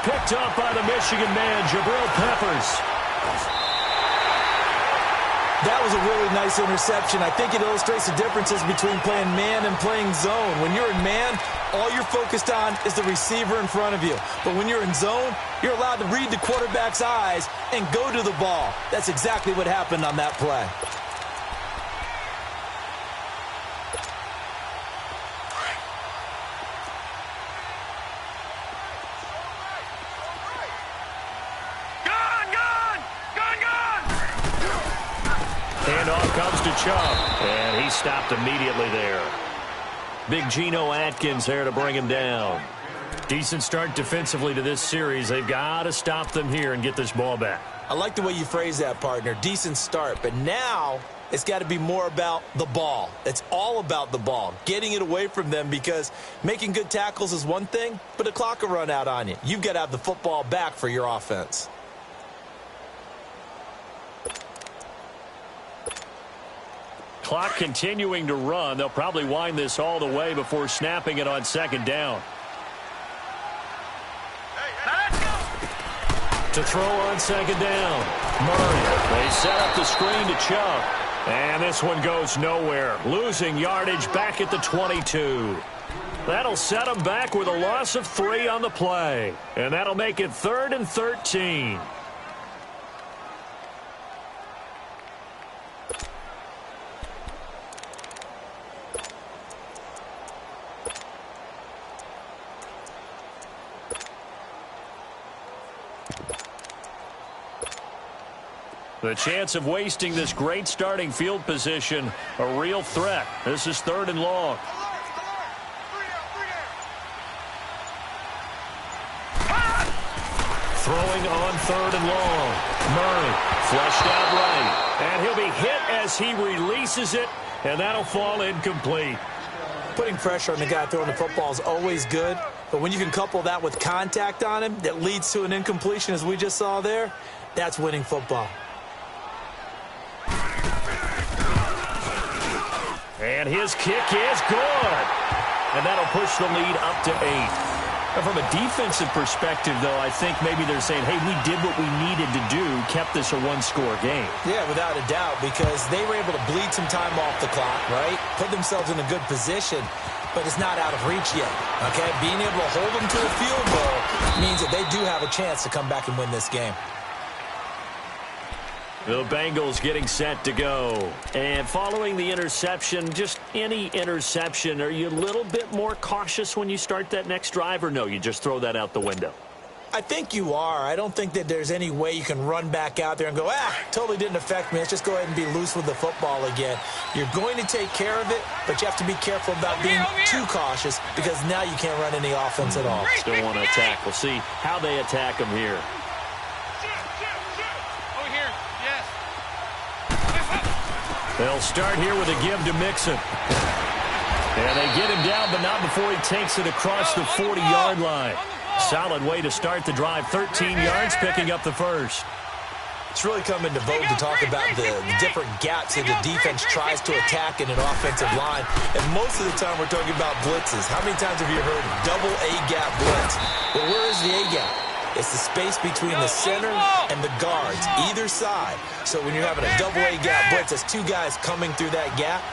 Picked up by the Michigan man, Jabril Peppers. That was a really nice interception. I think it illustrates the differences between playing man and playing zone. When you're in man, all you're focused on is the receiver in front of you. But when you're in zone, you're allowed to read the quarterback's eyes and go to the ball. That's exactly what happened on that play. Handoff comes to Chubb, and he stopped immediately there. Big Geno Atkins there to bring him down. Decent start defensively to this series. They've got to stop them here and get this ball back. I like the way you phrase that, partner. Decent start, but now it's got to be more about the ball. It's all about the ball, getting it away from them, because making good tackles is one thing, but the clock will run out on you. You've got to have the football back for your offense. Clock continuing to run. They'll probably wind this all the way before snapping it on second down. To throw on second down, Murray. They set up the screen to Chubb. And this one goes nowhere. Losing yardage back at the 22. That'll set them back with a loss of 3 on the play. And that'll make it 3rd and 13. The chance of wasting this great starting field position, a real threat. This is 3rd and long. Throwing on 3rd and long. Murray flushed out right. And he'll be hit as he releases it, and that'll fall incomplete. Putting pressure on the guy throwing the football is always good, but when you can couple that with contact on him that leads to an incompletion, as we just saw there, that's winning football. And his kick is good. And that'll push the lead up to 8. And from a defensive perspective, though, I think maybe they're saying, hey, we did what we needed to do, kept this a one-score game. Yeah, without a doubt, because they were able to bleed some time off the clock, right? Put themselves in a good position, but it's not out of reach yet, okay? Being able to hold them to a field goal means that they do have a chance to come back and win this game. The Bengals getting set to go. And following the interception, just any interception, are you a little bit more cautious when you start that next drive, or no, you just throw that out the window? I think you are. I don't think that there's any way you can run back out there and go, totally didn't affect me. Let's just go ahead and be loose with the football again. You're going to take care of it, but you have to be careful about being too cautious, because now you can't run any offense at all. Still want to attack. We'll see how they attack them here. They'll start here with a give to Mixon. And they get him down, but not before he takes it across the 40-yard line. Solid way to start the drive. 13 yards, picking up the first. It's really come into vogue to talk about the different gaps that the defense tries to attack in an offensive line. And most of the time we're talking about blitzes. How many times have you heard double A-gap blitz? Well, where is the A-gap? It's the space between the center and the guards, either side. So when you're having a double A-gap blitz, that's 2 guys coming through that gap.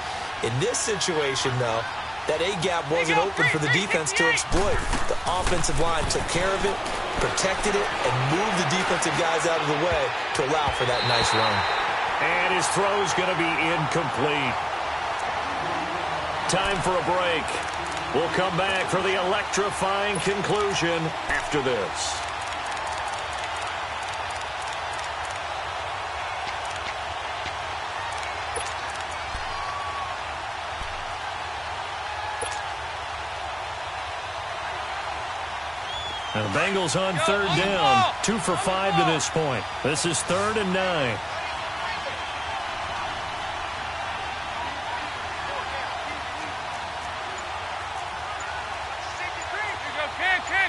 In this situation, though, that A-gap wasn't open for the defense to exploit. The offensive line took care of it, protected it, and moved the defensive guys out of the way to allow for that nice run. And his throw's going to be incomplete. Time for a break. We'll come back for the electrifying conclusion after this. And the Bengals on 3rd down, 2 for 5 to this point. This is 3rd and 9.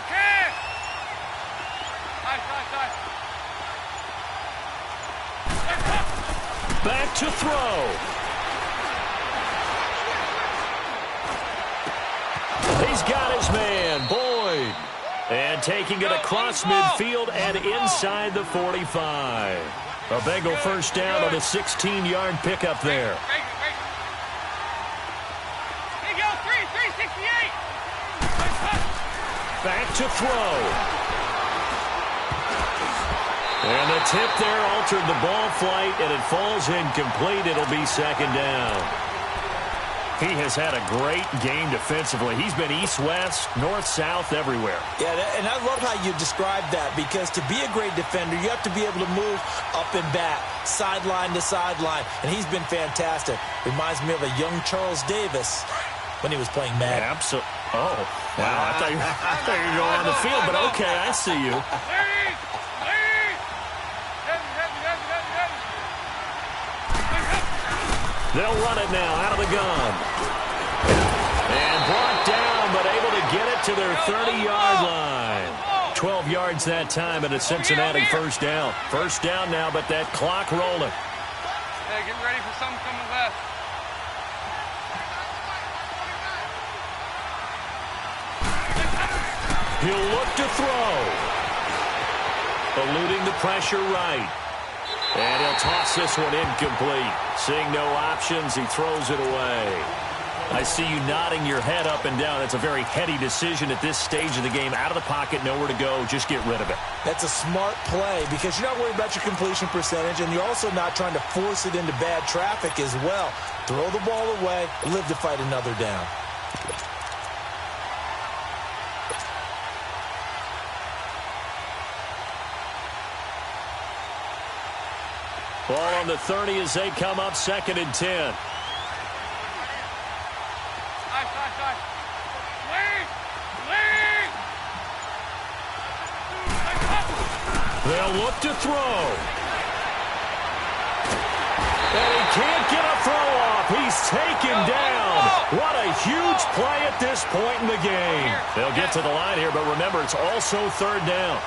Cam. back to throw. He's got his man, Boyd. And taking it across midfield and inside the 45. A Bengal first down on a 16-yard pickup there. Back to throw. And the tip there altered the ball flight, and it falls incomplete. It'll be second down. He has had a great game defensively. He's been east-west, north-south, everywhere. Yeah, and I love how you described that, because to be a great defender, you have to be able to move up and back, sideline to sideline, and he's been fantastic. Reminds me of a young Charles Davis when he was playing Madden. Absolutely. Oh, wow. I thought you were going on the field, but okay, I see you. They'll run it now out of the gun. And brought down, but able to get it to their 30-yard line. 12 yards that time, and a Cincinnati first down. First down now, but that clock rolling. Hey, get ready for something coming left. He'll look to throw. Eluding the pressure right. And he'll toss this one incomplete. Seeing no options, he throws it away. I see you nodding your head up and down. It's a very heady decision at this stage of the game. Out of the pocket, nowhere to go. Just get rid of it. That's a smart play, because you're not worried about your completion percentage, and you're also not trying to force it into bad traffic as well. Throw the ball away, live to fight another down. Ball on the 30 as they come up, 2nd and 10. They'll look to throw. And he can't get a throw off. He's taken down. What a huge play at this point in the game. They'll get to the line here, but remember, it's also 3rd down.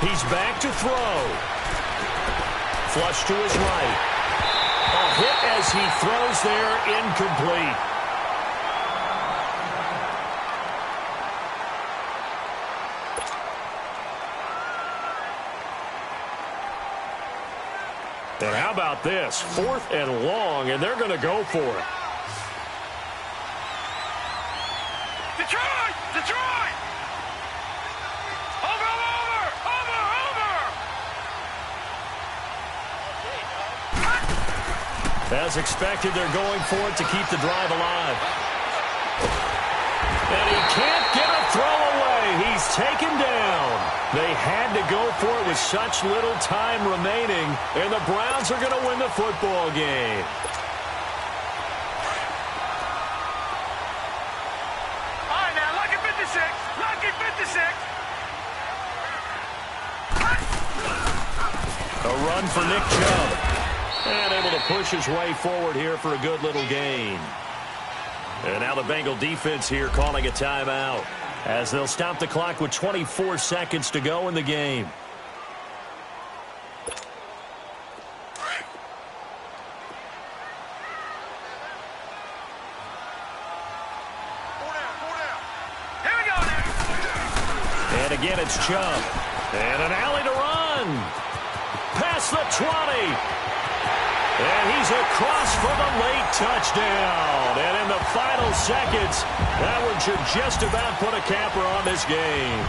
He's back to throw. Flush to his right. A hit as he throws there, incomplete. And how about this? 4th and long, and they're going to go for it. Detroit! Detroit! Over! As expected, they're going for it to keep the drive alive. And he can't get a throw away. He's taken down. They had to go for it with such little time remaining, and the Browns are going to win the football game. All right, now, lucky 56. Lucky 56. A run for Nick Chubb. And able to push his way forward here for a good little gain. And now the Bengal defense here calling a timeout, as they'll stop the clock with 24 seconds to go in the game. Here we go now. And again, it's Chubb. And an alley to run. Past the 20. And he's across for the late touchdown. And in the final seconds, that one should just about put a capper on this game.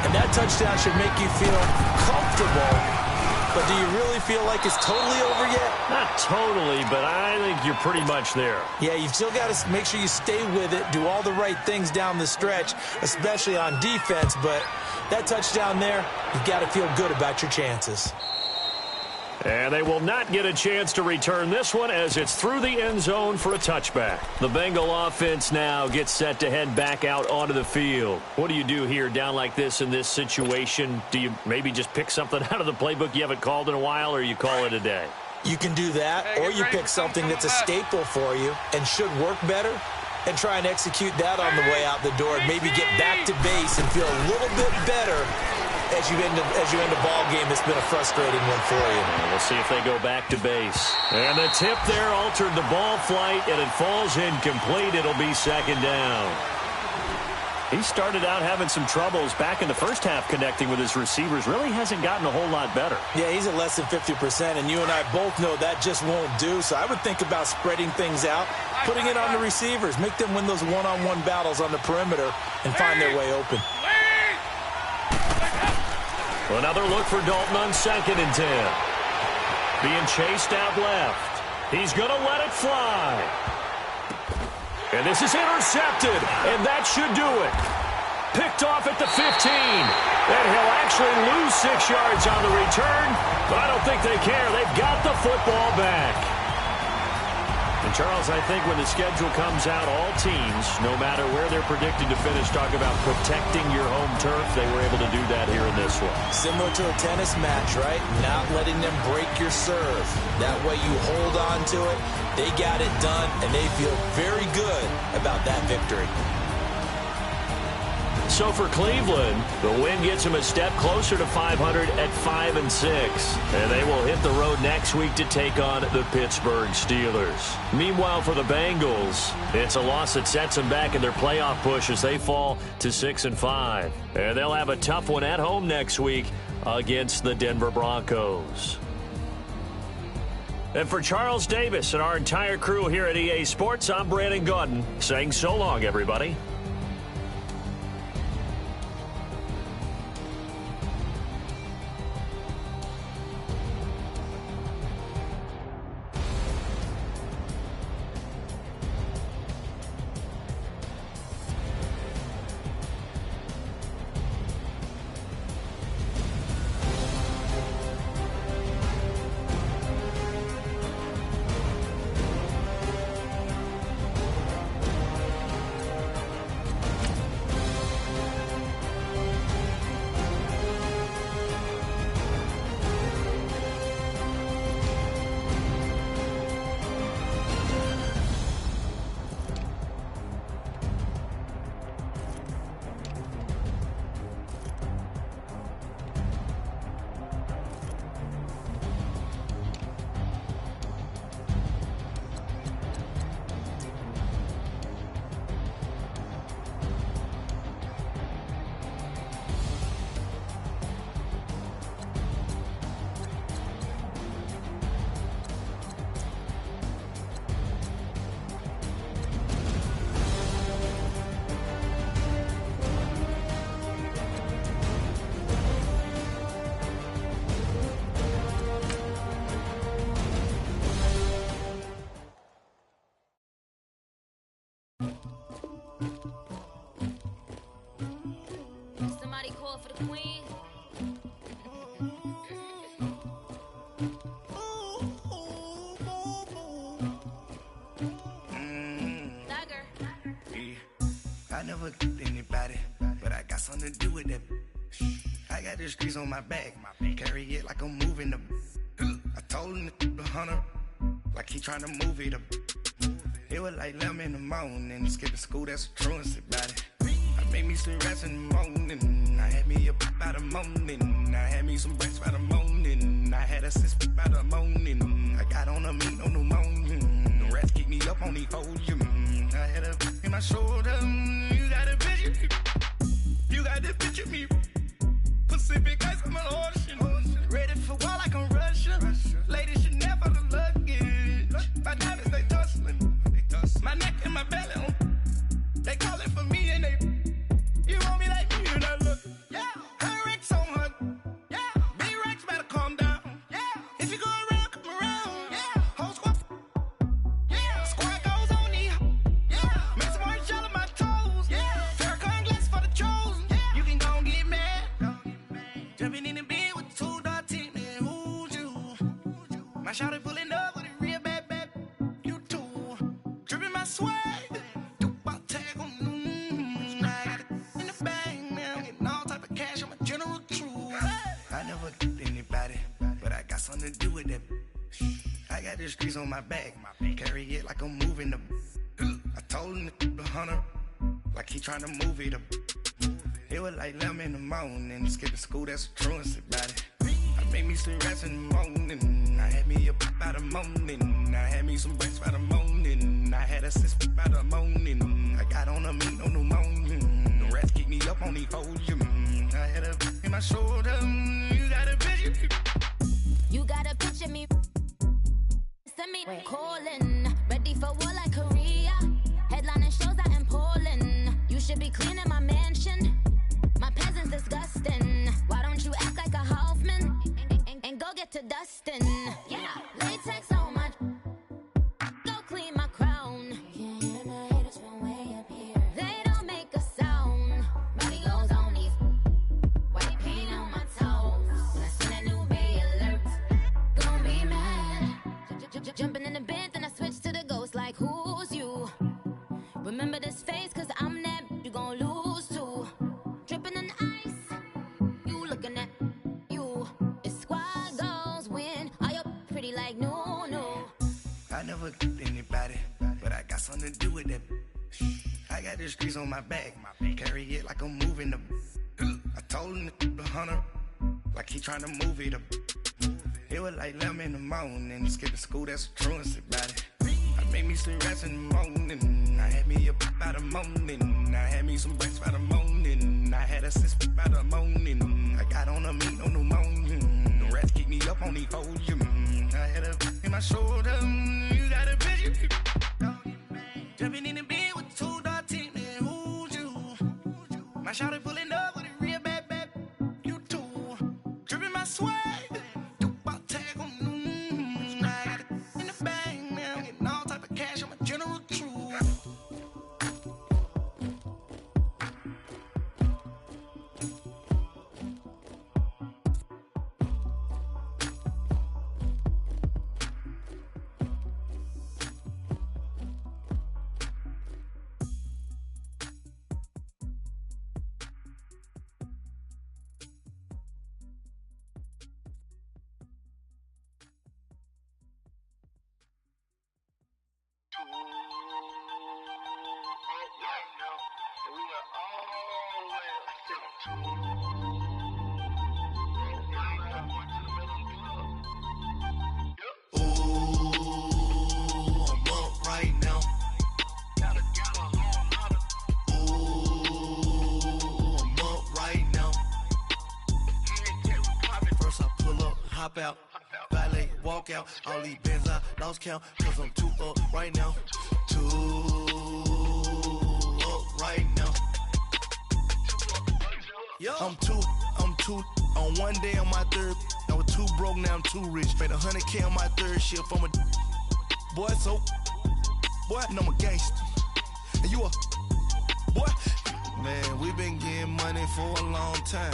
And that touchdown should make you feel comfortable. But do you really feel like it's totally over yet? Not totally, but I think you're pretty much there. Yeah, you've still got to make sure you stay with it, do all the right things down the stretch, especially on defense. But that touchdown there, you've got to feel good about your chances. And they will not get a chance to return this one, as it's through the end zone for a touchback. The Bengal offense now gets set to head back out onto the field. What do you do here down like this in this situation? Do you maybe just pick something out of the playbook you haven't called in a while, or you call it a day? You can do that, or you pick something that's a staple for you and should work better. and try and execute that on the way out the door and maybe get back to base and feel a little bit better as you end a ball game that's been a frustrating one for you. We'll see if they go back to base. And the tip there altered the ball flight, and it falls incomplete. It'll be second down. He started out having some troubles back in the first half connecting with his receivers. Really hasn't gotten a whole lot better. Yeah, he's at less than 50%, and you and I both know that just won't do. So I would think about spreading things out, putting it on the receivers, make them win those one-on-one battles on the perimeter and find their way open. Another look for Dalton on 2nd and 10. Being chased out left. He's going to let it fly. And this is intercepted, and that should do it. Picked off at the 15. And he'll actually lose 6 yards on the return, but I don't think they care. They've got the football back. And, Charles, I think when the schedule comes out, all teams, no matter where they're predicted to finish, talk about protecting your home turf. They were able to do that here in this one. Similar to a tennis match, right? Not letting them break your serve. That way you hold on to it. They got it done, and they feel very good about that victory. So for Cleveland, the win gets them a step closer to 500 at 5-6. And they will hit the road next week to take on the Pittsburgh Steelers. Meanwhile, for the Bengals, it's a loss that sets them back in their playoff push as they fall to 6-5. And they'll have a tough one at home next week against the Denver Broncos. And for Charles Davis and our entire crew here at EA Sports, I'm Brandon Gaudin saying so long, everybody. Somebody call for the queen. I never killed anybody, but I got something to do with that. I got the streets on my back, carry it like I'm moving the. I told him to hunter, like he trying to move it up. It was like 11 in the morning, skipping school, that's a truancy about it. I made me some rest in the morning, I had me a by the morning, I had me some breaks by the morning, I had a sis by the morning, I got on a meat on the morning, the rats keep me up on the podium, I had a in my shoulder, you got a picture me, you got the picture me, Pacific ice on my ocean, ready for war like I'm Russia, ladies should never the luggage, my diamonds they tussling, my neck and my belly on, they calling for me and they, you want me like me and I look, yeah, her Rex on her, yeah, big Rex better calm down, yeah, if you go around, come around, yeah, whole squad, yeah, squad goes on the, yeah, make some orange gel on my toes, yeah, Farrakhan glass for the chosen, yeah, you can go and get mad, jumping in the bed with 2 dark teeth, man, who's you, my shawty pulling up with a real bad, you too, dripping my swag, something to do with that. I got the streets on my back, carry it like I'm moving the. I told him to 100, like he trying to move it up. It was like 11 in the morning, skipping school, that's a truancy about it. I made me some rest in the morning, I had me up by the morning, I had me some breaks by the morning, I had a sis by the morning, I got on a meat, no pneumonia, the rats keep me up on the podium, I had a in my shoulder, you got a picture. You got a picture me. Send me calling, ready for war like Korea. Headlining shows out in Poland. You should be cleaning my mansion. My peasants disgusting. Why don't you act like a Hoffman and go get to dustin'? Yeah, latex on my. Go clean my crown. Can't hear my haters from way up here. They don't make a sound. Body goes on these. White paint on my toes. When I see that new bay alert, gon' be mad. Jumping in the bed, then I switch to the ghost like who's you? Remember this face, cause I'm that you gon' lose too. Dripping in ice, you looking at you. It's squad goals win. Are you pretty like no? I never anybody, but I got something to do with that. I got the streets on my back, carry it like I'm moving the. I told him to 100, like he trying to move it up. It was like 11 in the morning, skipping school, that's a truancy about it. I made me some rest in the morning, I had me up by the morning, I had me some breaks by the morning, I had a sis by the morning, I got on a meat, no pneumonia, the rats keep me up on the podium, I had a in my shoulder, you got a picture. Jumping in the bed with 2 dark teeth, man, who's you? My shawty pulling up with a real bad, you too. Dripping my swag. Out, valet, walk out, all these bands I lost count, cause I'm 2 up right now, 2 up right now. Yo. I'm two on one day on my third, I was 2 broke, now I'm 2 rich, made 100K on my third shift from a boy, so boy, and I'm a gangster, and you a boy, man, we been getting money for a long time.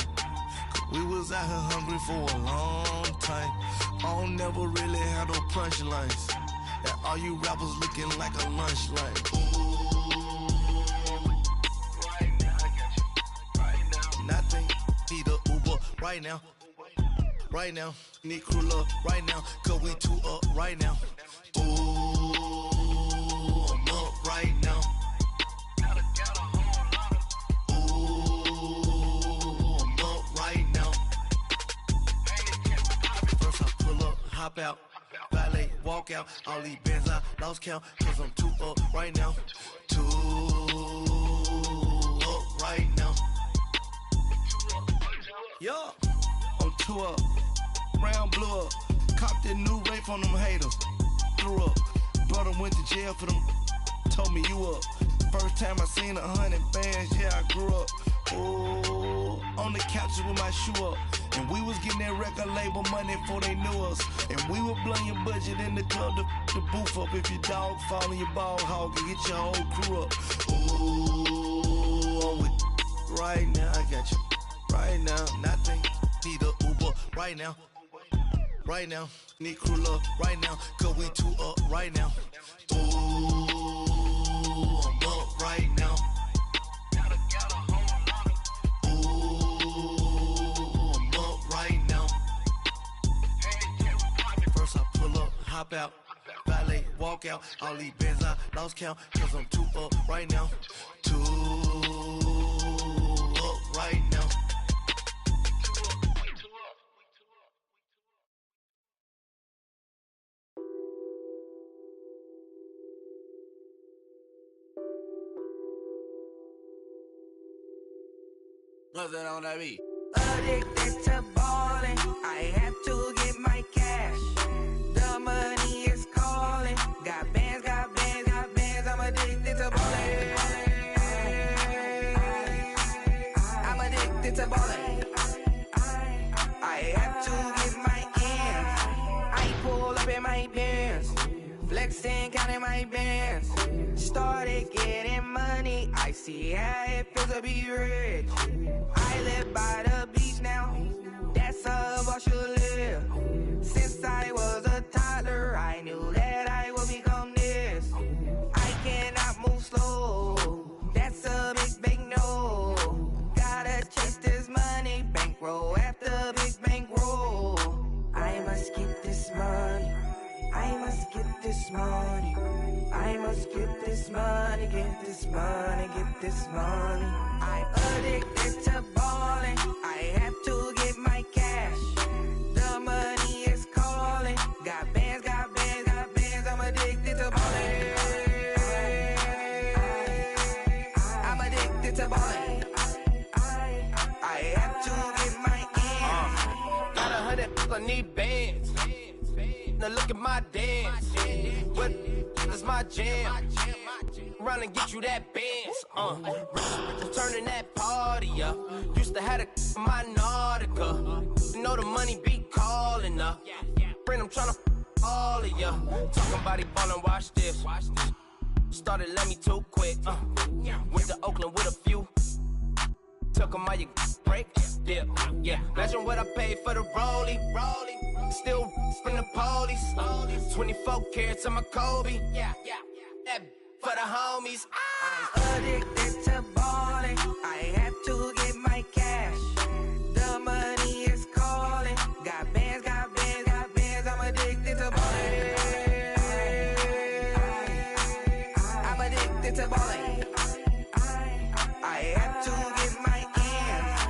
We was out here hungry for a long time. I don't never really have no punchlines. And all you rappers looking like a lunch line. Right now, I got you. Right now. Nothing. Need a Uber right now. Right now. Need crew love right now. Cause we 2 up right now. Ooh, I'm up right now. Hop out, valet, walk out, all these bands I lost count, cause I'm 2 up right now, 2 up right now. Yo, I'm 2 up, round blew up, copped that new rape on them haters, threw up, brother went to jail for them, told me you up, first time I seen 100 bands, yeah I grew up, ooh, on the couches with my shoe up. And we was getting that record label money before they knew us. And we were blowing your budget in the club to boof up. If your dog fall in your ball hog and get your whole crew up. Ooh, I'm with right now, I got you. Right now, nothing. Need a Uber right now. Right now, need crew love right now. Cause we 2 up right now. Ooh, I'm up right now. Hop out, valet, walk out. All these bands I lost count, cause I'm too up right now. Too up right now. What's that on that beat? Addicted to ballin', I have to get my cash. The money is calling. Got bands, got bands, got bands. I'm addicted to ballin'. I'm addicted to ballin'. I have to get my ends. I pull up in my pants, flexing, counting my bands. Started getting money. I see how it feels to be rich. I live by the beach now. That's how I should live. Since I was a toddler, I knew that I would become this. I cannot move slow. That's a big no. Gotta chase this money, bankroll after big bankroll. I must get this money. I must get this money. I must get this money, get this money, get this money. I'm addicted to ballin'. I have to get my cash. The money is calling. Got bands, got bands, got bands. I'm addicted to ballin'. I'm addicted to ballin'. I have to get my ends. Got 100, I need bands. Now look at my dance. What is my jam? Run and get you that bands. Turning that party up. Used to have a my Nautica. You know the money be calling up. Friend, I'm tryna all of ya. Talking about he ballin', watch this. Started let me too quick. Went to Oakland with a few. Took 'em all you break. Dip. Yeah. Imagine what I paid for the rollie. Still from the police. 24 carats on my Kobe. That for the homies. I'm addicted to ballin'. I have to get my cash. The money is calling. Got bands, got bands, got bands. I'm addicted to ballin'. I'm addicted to ballin'. I have to get my ends.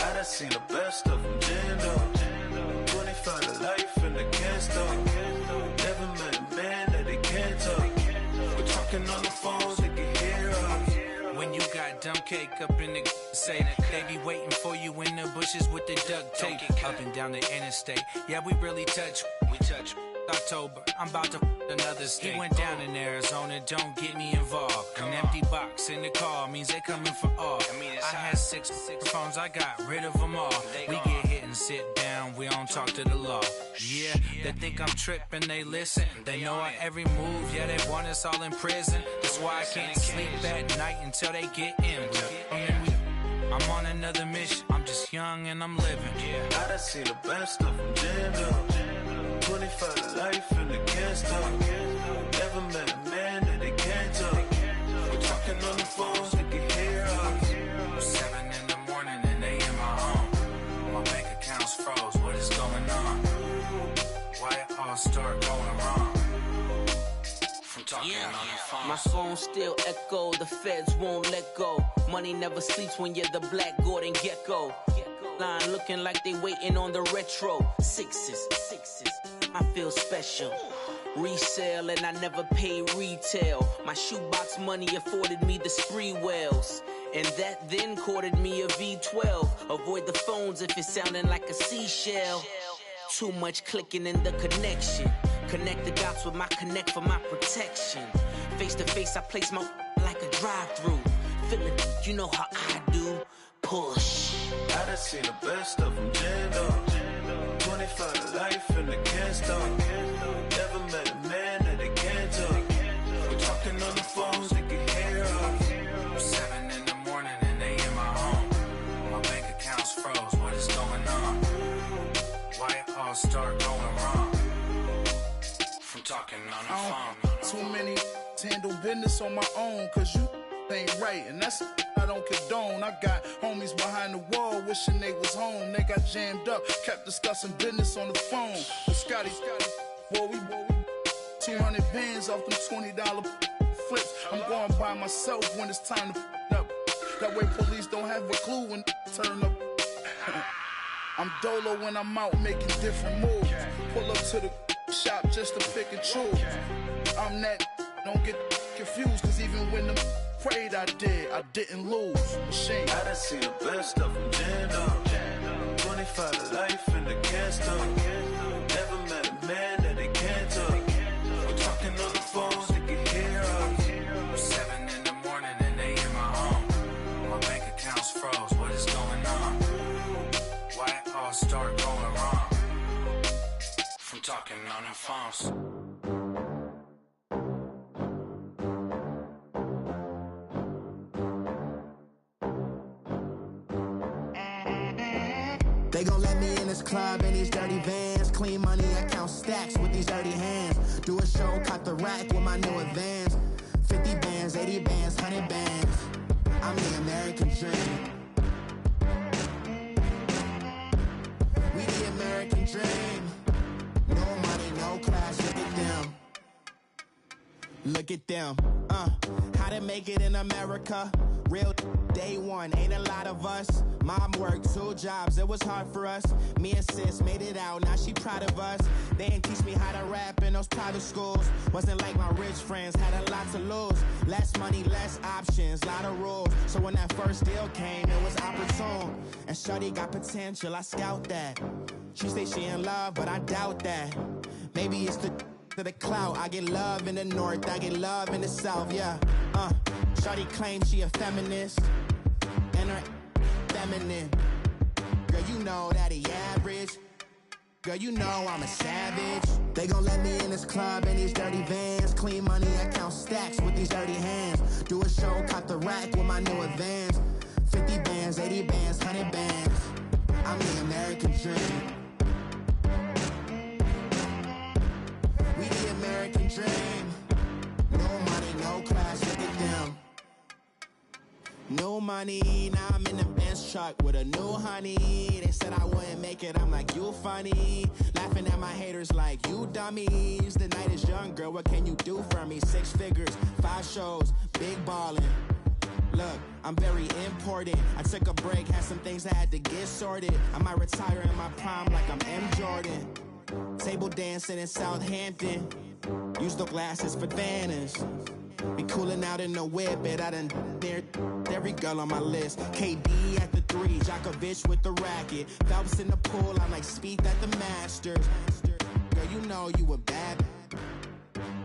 I done seen the best of them, Jando. 25 to life and they can't stop. Never met a man that they can't talk. We're talking on the phones, they can hear us. When you got dumb cake up in the say that they be waiting for you in the bushes with the duct tape up and down the interstate. Yeah, we really touch. We touch. October, I'm about to another state. He went down in Arizona, don't get me involved. An empty box in the car means they coming for all. I had six phones, I got rid of them all. We get hit and sit down, we don't talk to the law. Yeah, they think I'm tripping, they listen. They know our every move, yeah, they want us all in prison. That's why I can't sleep at night until they get in. I'm on another mission, I'm just young and I'm living. I done seen the best of them, Jando. 25 to life and they can't stop. Never met a man that they can't talk. We're talking on the phones, they can hear us. 7 in the morning and they in my home. My bank account's froze, what is going on? Why it all start going wrong? From talking on the phone. My phone still echo, the feds won't let go. Money never sleeps when you're the black Gordon Gecko. Line looking like they waiting on the retro. Sixes, I feel special. Resale and I never pay retail. My shoebox money afforded me the spree wells. And that then courted me a V12. Avoid the phones if it's sounding like a seashell. Too much clicking in the connection. Connect the dots with my connect for my protection. Face to face, I place my like a drive-through. Feeling, you know how I do. Push. I done seen the best of them, Jando. 25 to life and they can't stop. Never met a to handle business on my own, cause you ain't right, and that's I don't condone. I got homies behind the wall wishing they was home. They got jammed up, kept discussing business on the phone. But Scotty, boy, we 200 bands off them $20 flips. I'm going by myself when it's time to up. That way police don't have a clue when turn up. I'm dolo when I'm out making different moves. Pull up to the shop just to pick and choose. I'm that, don't get confused, cause even when them prayed I didn't lose. Machine. I done seen the best of them jammed up. 25 to life in the cast up. Never met a man that they can't talk. We're talking on the phones, they can hear us. 7 in the morning and they in my home. My bank account's froze, what is going on? Why it all start going wrong? From talking on the phones. They gon' let me in this club in these dirty vans. Clean money, I count stacks with these dirty hands. Do a show, cut the rack with my new advance. 50 bands, 80 bands, 100 bands. I'm the American dream. We the American dream. No money, no class, look at them. Look at them, how to make it in America. Real day one, ain't a lot of us. Mom worked 2 jobs, it was hard for us. Me and sis made it out, now she proud of us. They didn't teach me how to rap in those private schools. Wasn't like my rich friends, had a lot to lose. Less money, less options, lot of rules. So when that first deal came, it was opportune. And shorty got potential, I scout that. She say she in love, but I doubt that. Maybe it's to the clout. I get love in the north, I get love in the south, yeah. Shorty claims she a feminist, and her feminine. Girl, you know that he average. Girl, you know I'm a savage. They gon' let me in this club in these dirty vans. Clean money, I count stacks with these dirty hands. Do a show, cut the rack with my new advance. 50 bands, 80 bands, 100 bands. I'm the American dream. We the American dream. No money, no class, look at them. No money, now I'm in the Benz truck with a new honey. They said I wouldn't make it, I'm like, you funny. Laughing at my haters like, you dummies. The night is young, girl, what can you do for me? 6 figures, 5 shows, big ballin'. Look, I'm very important. I took a break, had some things I had to get sorted. I might retire in my prime like I'm M. Jordan. Table dancing in Southampton. Use the glasses for Vannas. Be cooling out in the whip, but I done near every girl on my list. KD at the 3, Djokovic with the racket. Phelps in the pool, I'm like Speed at the Masters. Girl, you know you a bad.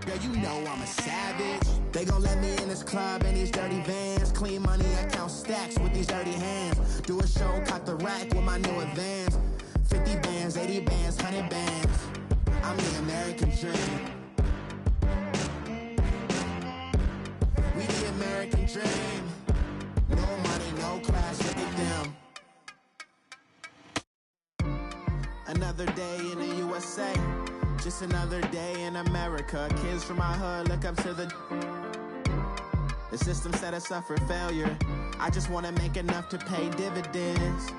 Girl, you know I'm a savage. They gon' let me in this club in these dirty vans. Clean money, I count stacks with these dirty hands. Do a show, cut the rack with my new advance. 50 bands, 80 bands, 100 bands. I'm the American dream. We the American dream. No money, no class, look at them. Another day in the USA. Just another day in America. Kids from my hood look up to the system set us up for failure. I just wanna make enough to pay dividends.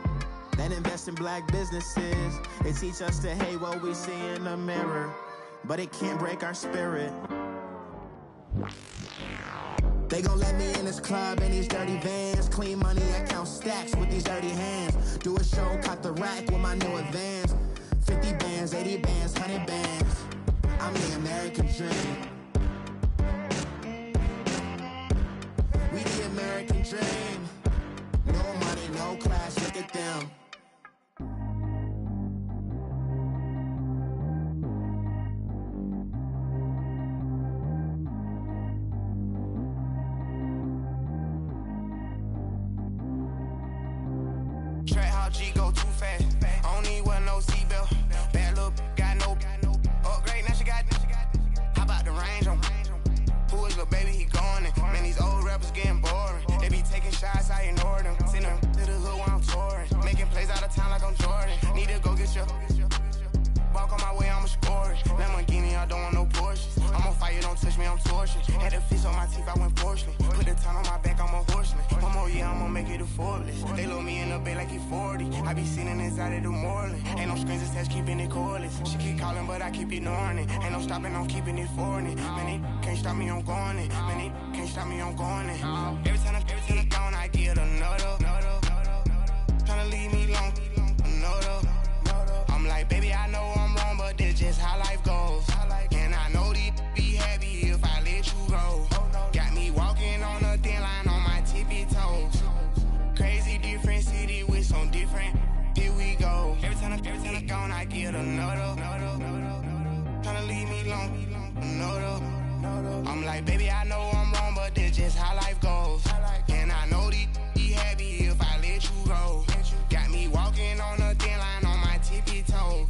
Then invest in black businesses. They teach us to hate what we see in the mirror, but it can't break our spirit. They gon' let me in this club in these dirty vans. Clean money, I count stacks with these dirty hands. Do a show, cut the rack with my new advance. 50 bands, 80 bands, 100 bands. I'm the American dream. We the American dream. No money, no class, look at them. Track how G go too fast. I don't need one no seatbelt. Bad little got no upgrade. Now she got. How about the range on? Who is the baby? He gone. Man, these old rappers getting boring. They be taking shots, I ignore them. Send them to the hood while I'm touring. Making plays out of town like I'm Jordan. Need to go get your. Walk on my way, I'ma score it. Lamborghini, I don't want no Porsches. I'm on fire, don't touch me, I'm torching. Had to told my teeth I went fortunate. Put the time on my back, I'm a horseman. One more year, I'ma make it a Forbes. They load me in the bay like he 40. I be sitting inside of the Moreland. Ain't no screens attached, keeping it cordless. She keep calling, but I keep ignoring it. Ain't no stopping, I'm keeping it foreign. Man, they can't stop me, I'm going it. Man, they can't stop me, I'm going it. Every time I gone, I get another. Tryna leave me alone, another. I'm like, baby, I know I'm wrong, but this just how life goes. And I know these be happy if I let you go. Got me walking on a thin line on my tippy toes. Crazy different city with some different. Here we go. Every time I gone, I get another. Tryna leave me alone, another. I'm like, baby, I know I'm wrong, but this just how life goes. And I know these be happy if I let you go. Got me walking on a thin line on my tippy toes.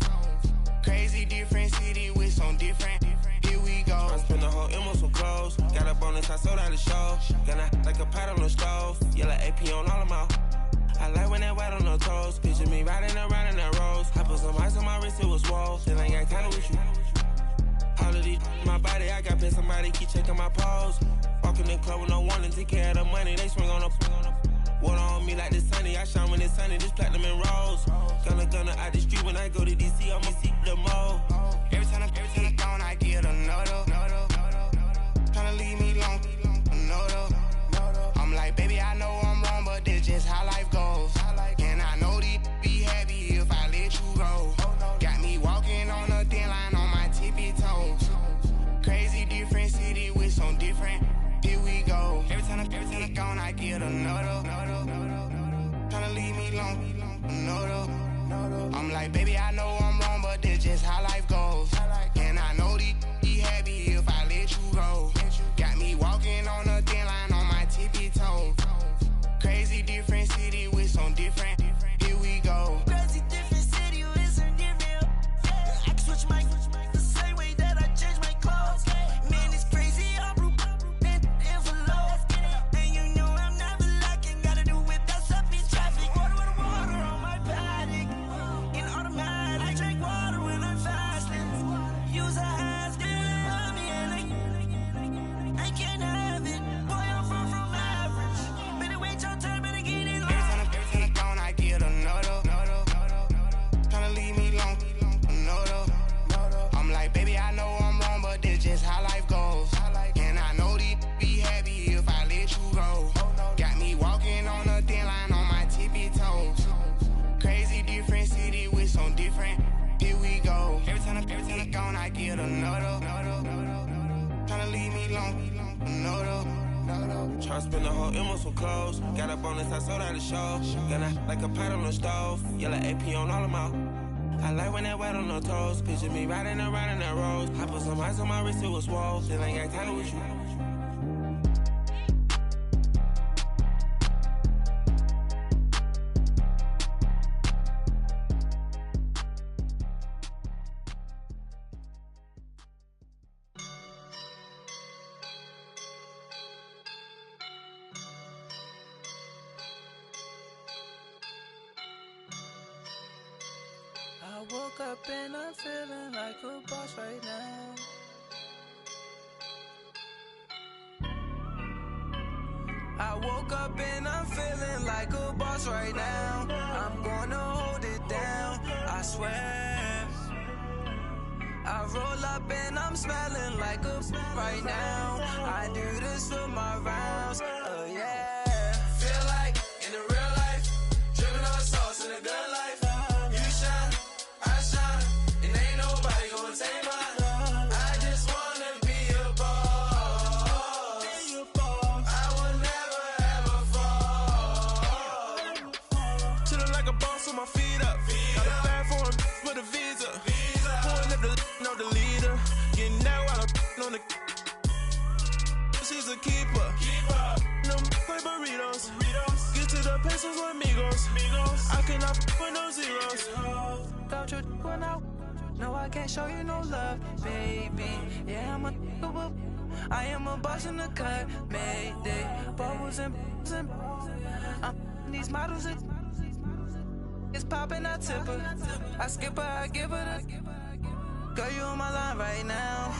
Crazy different city with some different. Here we go. I spent the whole M on some clothes. Got a bonus, I sold out the show. Gonna like a pot on the stove. Yellow AP on all of my. I like when that wet on the toes. Picture me riding around in that rose. I put some ice on my wrist, it was swole. Still ain't got time with you. All of these my body, I got pissed. Somebody keep checking my pose. Walking in the club with no warning, take care of the money. They swing on the. Water on me like the sunny, I shine when it's sunny, this platinum and rose. Gonna out the street when I go to DC, I'ma see the mo. Every time I gone, I get another. Tryna leave me alone, another. I'm like, baby, I know I'm wrong, but this just how life goes. And I know these be happy if I let you go. Got me walking on a thin line on my tippy toes. Crazy different city with some different. Here we go. Every time I gone, I get another. Tryna leave me alone, another. I'm like, baby, I know I'm wrong, but this just how life goes. And I know these be happy if I let you go. Got me walking on a thin line on my tippy toes. Crazy different city with some different. Here we go. Crazy different city with some different. I can switch my the same way that I change my clothes. Man, it's crazy. I'm how life goes. And I know these be happy if I let you go. Got me walking on a thin line on my tippy toes. Crazy different city with some different. Here we go. Every time I gone, I get another. Tryna leave me alone, another. Tryna spend the whole M on some clothes. Got a bonus, I sold out the show. Gonna like a pot on the stove. Yellow AP on all of my. I like when that wet on the toes. Picture me riding around in that rose. I put some ice on my wrist, it was swole. Still ain't got time with you. I woke up and I'm feeling like a boss right now. I woke up and I'm feeling like a boss right now. I'm gonna hold it down, I swear. I roll up and I'm smelling like a right now. I do this for my rounds, oh yeah. Feel like in the real life, dripping on sauce in the good life. You shine, I shine, and ain't nobody gonna take mine. I just wanna be a boss. I will never ever fall. Chillin' like a boss with my feet up. Got a bag for him with a visa. Pulling up the know the leader. Getting that while I'm on the. She's a keeper. No play burritos. Get to the pesos with amigos. I cannot with no zeros. Don't you run out? No, I can't show you no love, baby. Yeah, I am a boss in the cut, Mayday. Bubbles and I'm these models. It's popping, I tip her. I skip her, I give her the. Girl, you on my line right now.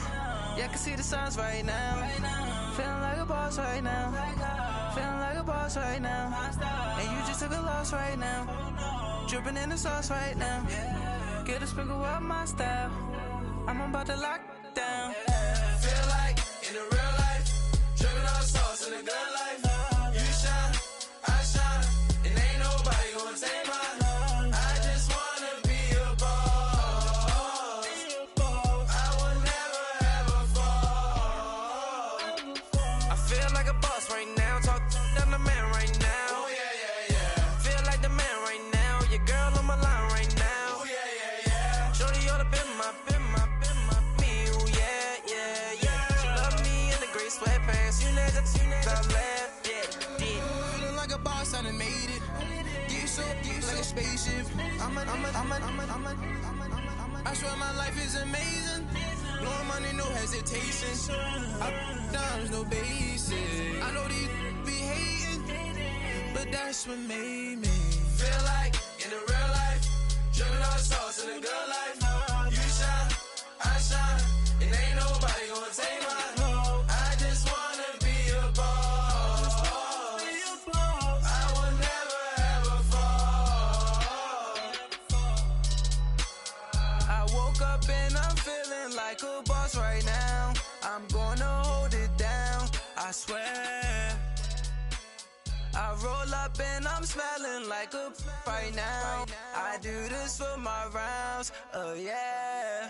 Yeah, I can see the signs right now. Feeling like a boss right now. Feeling like a boss right now. And you just took a loss right now. Dripping in the sauce right now. Get a sprinkle up my style. I'm about to lock down. Feel like in the real life, dripping on sauce in the good life. You shine, I shine, and ain't nobody gonna take mine. I just wanna be a boss. I will never ever fall. I feel like a boss right now. Talk down the man right now. Oh yeah, yeah, yeah. Feel like the man right now. Your girl on my line right now. Oh yeah, yeah, yeah. Shorty ought to been my me. Ooh yeah, yeah, yeah. She love me in the gray sweatpants. You never left, yeah. Feeling like a boss, I done made it. Get so like a spaceship. I swear my life is amazing. Blowing money, no hesitation. Up, downs, no basic. I know these be hating, but that's what made me feel like in the real life, dripping on sauce in the good life. You shine, I shine, and ain't nobody gonna take mine. I just wanna be a boss. I will never ever fall. I woke up and I'm feeling like a boss right now. I'm gonna hold it down, I swear. I roll up and I'm smelling like a right now. I do this for my rounds, oh yeah.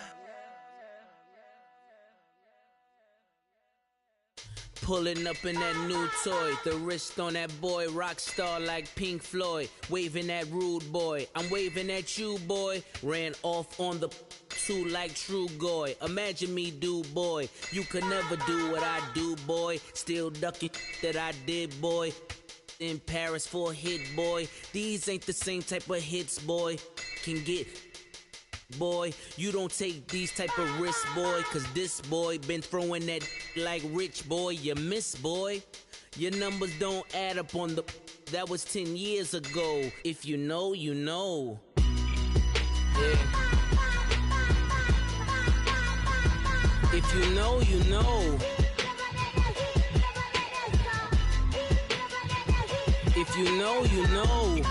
Pulling up in that new toy, the wrist on that boy, rock star like Pink Floyd, waving at rude boy, I'm waving at you boy, ran off on the two like True Goy, imagine me do boy, you could never do what I do boy, still ducking that I did boy, in Paris for a hit boy, these ain't the same type of hits boy, can get boy, you don't take these type of risks, boy, cause this boy been throwing that like rich boy, you miss, boy. Your numbers don't add up on the, that was 10 years ago. If you know, you know. Yeah. If you know, you know. If you know, you know.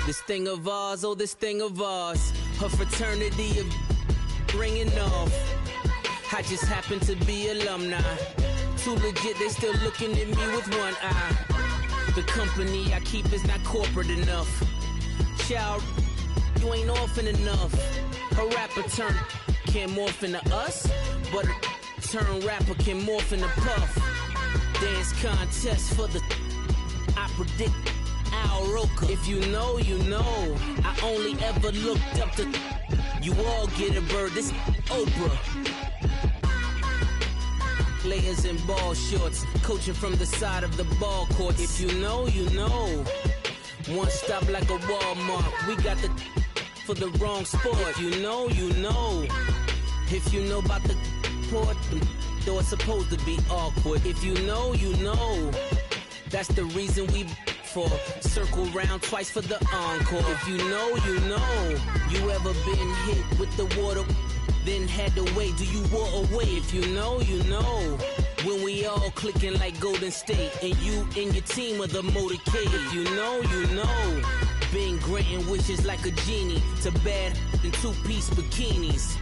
This thing of ours, oh, this thing of ours. Her fraternity of ringing off. I just happen to be alumni. Too legit, they still looking at me with one eye. The company I keep is not corporate enough. Child, you ain't orphan enough. A rapper turn can't morph into us, but a turn rapper can morph into Puff. Dance contest for the, I predict Al Roker. If you know, you know. I only ever looked up to, you all get a bird, this Oprah. Layers in ball shorts, coaching from the side of the ball court. If you know, you know. One stop like a Walmart, we got the for the wrong sport. If you know, you know. If you know about the port, though it's supposed to be awkward. If you know, you know. That's the reason we for circle round twice for the encore. If you know, you know. You ever been hit with the water, then had to wait? Do you walk away? If you know, you know. When we all clicking like Golden State, and you and your team are the motorcade. If you know, you know. Been granting wishes like a genie to bad in two-piece bikinis.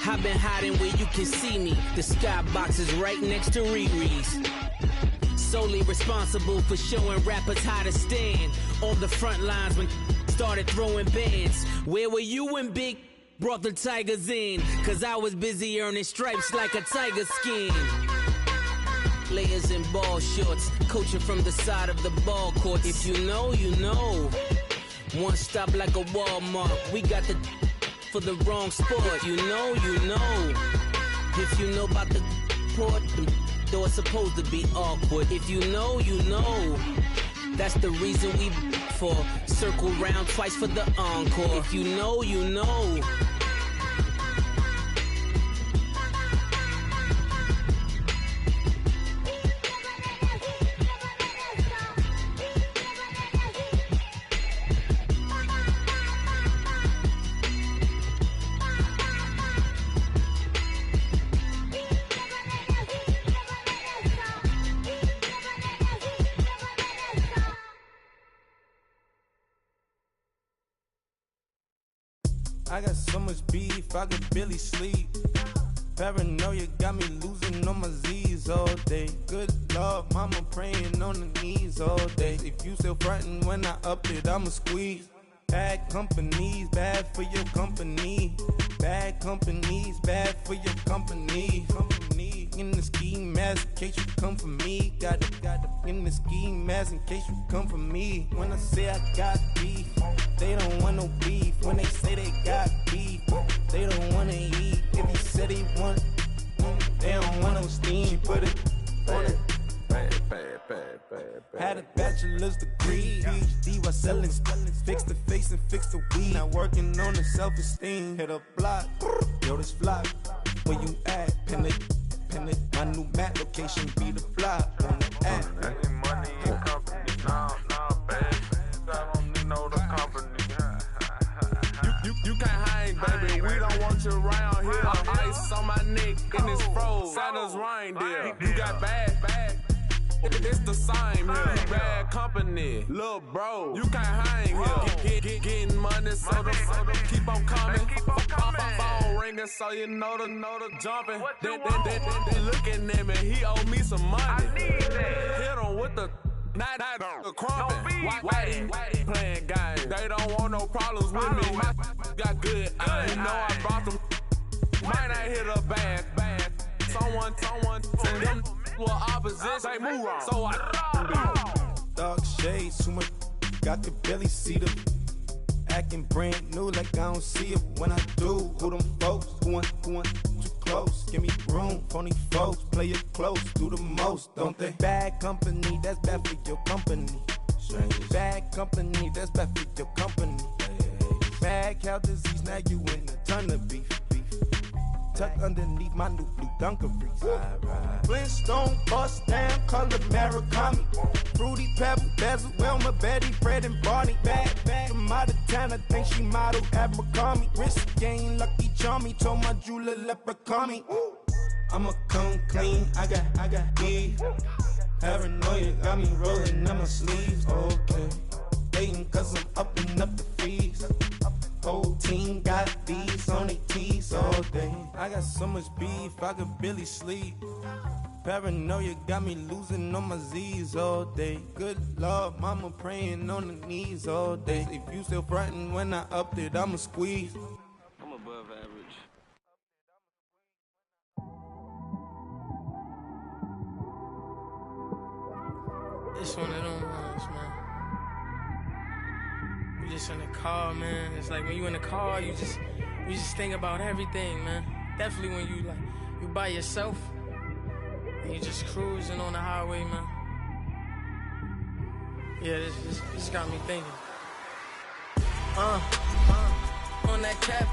I've been hiding where you can see me. The skybox is right next to Riri's. Solely responsible for showing rappers how to stand on the front lines when started throwing bands. Where were you when Big brought the Tigers in? Cause I was busy earning stripes like a tiger skin. Layers in ball shorts, coaching from the side of the ball court. If you know, you know. One stop like a Walmart, we got the for the wrong sport. If you know, you know. If you know about the port, though it's supposed to be awkward. If you know, you know. That's the reason we for circle round twice for the encore. If you know, you know. I got so much beef, I could barely sleep. Paranoia got me losing on my Z's all day. Good Lord, mama praying on the knees all day. If you still frontin' when I up it, I'ma squeeze. Bad companies, bad for your company. Bad companies, bad for your company. In the ski mask in case you come for me. Got it in the ski mask in case you come for me. When I say I got beef, they don't want no beef. When they say they got beef, they don't wanna eat. If you said they want, they don't want no steam. Put it on it. Had a bachelor's degree, PhD while selling. Fix the face and fix the weed. Now working on the self-esteem. Hit a block, yo this flock. Where you at? Pin it. My new map location be the flop on the app. Money and company, nah, baby. I don't need no the company. You can't hang, baby. We don't want you around here. Ice on my neck and it's froze. Santa's reindeer. You got bad. It's the same here. You bad company, little bro. You can't hang here. Getting money, so the keep on coming. Phone ringing, so you know the jumping. They looking at me, he owe me some money. Hit him with the night crumping. Why they playing games? They don't want no problems with me. My got good. I know I brought them. Might not hit a bad. Someone tell them. Well, opposition, they move wrong. So I dark shades, too much. I could barely see them. Acting brand new, like I don't see it when I do. Who them folks? Who want too close? Give me room, phony folks. Play it close, do the most, don't they? Bad company, that's bad for your company. Bad company, that's bad for your company. Bad cow disease, now you in a ton of beef. Tuck underneath my new blue dungarees. Flintstone, bust down, color Murakami. Fruity Pebble, Basil, Wilma, Betty, Fred, and Barney. Bad from out of town, I think she model Abercrombie. Wrist game, Lucky Charmy, told my jeweler leprechaun. I'ma come clean, I got beef. Paranoia got me rolling on my sleeves. Okay, hating cause I'm upping up the fees. Whole team got these on their teeth all day. I got so much beef, I could barely sleep. Paranoia got me losing on my Z's all day. Good Lord, mama praying on the knees all day. If you still frontin' when I upped it, I'ma squeeze. I'm above average. It's one of them ones, man. You just in the car, man. It's like when you in the car, you just think about everything, man. Definitely when you by yourself and you just cruising on the highway, man. Yeah, this got me thinking. On that cap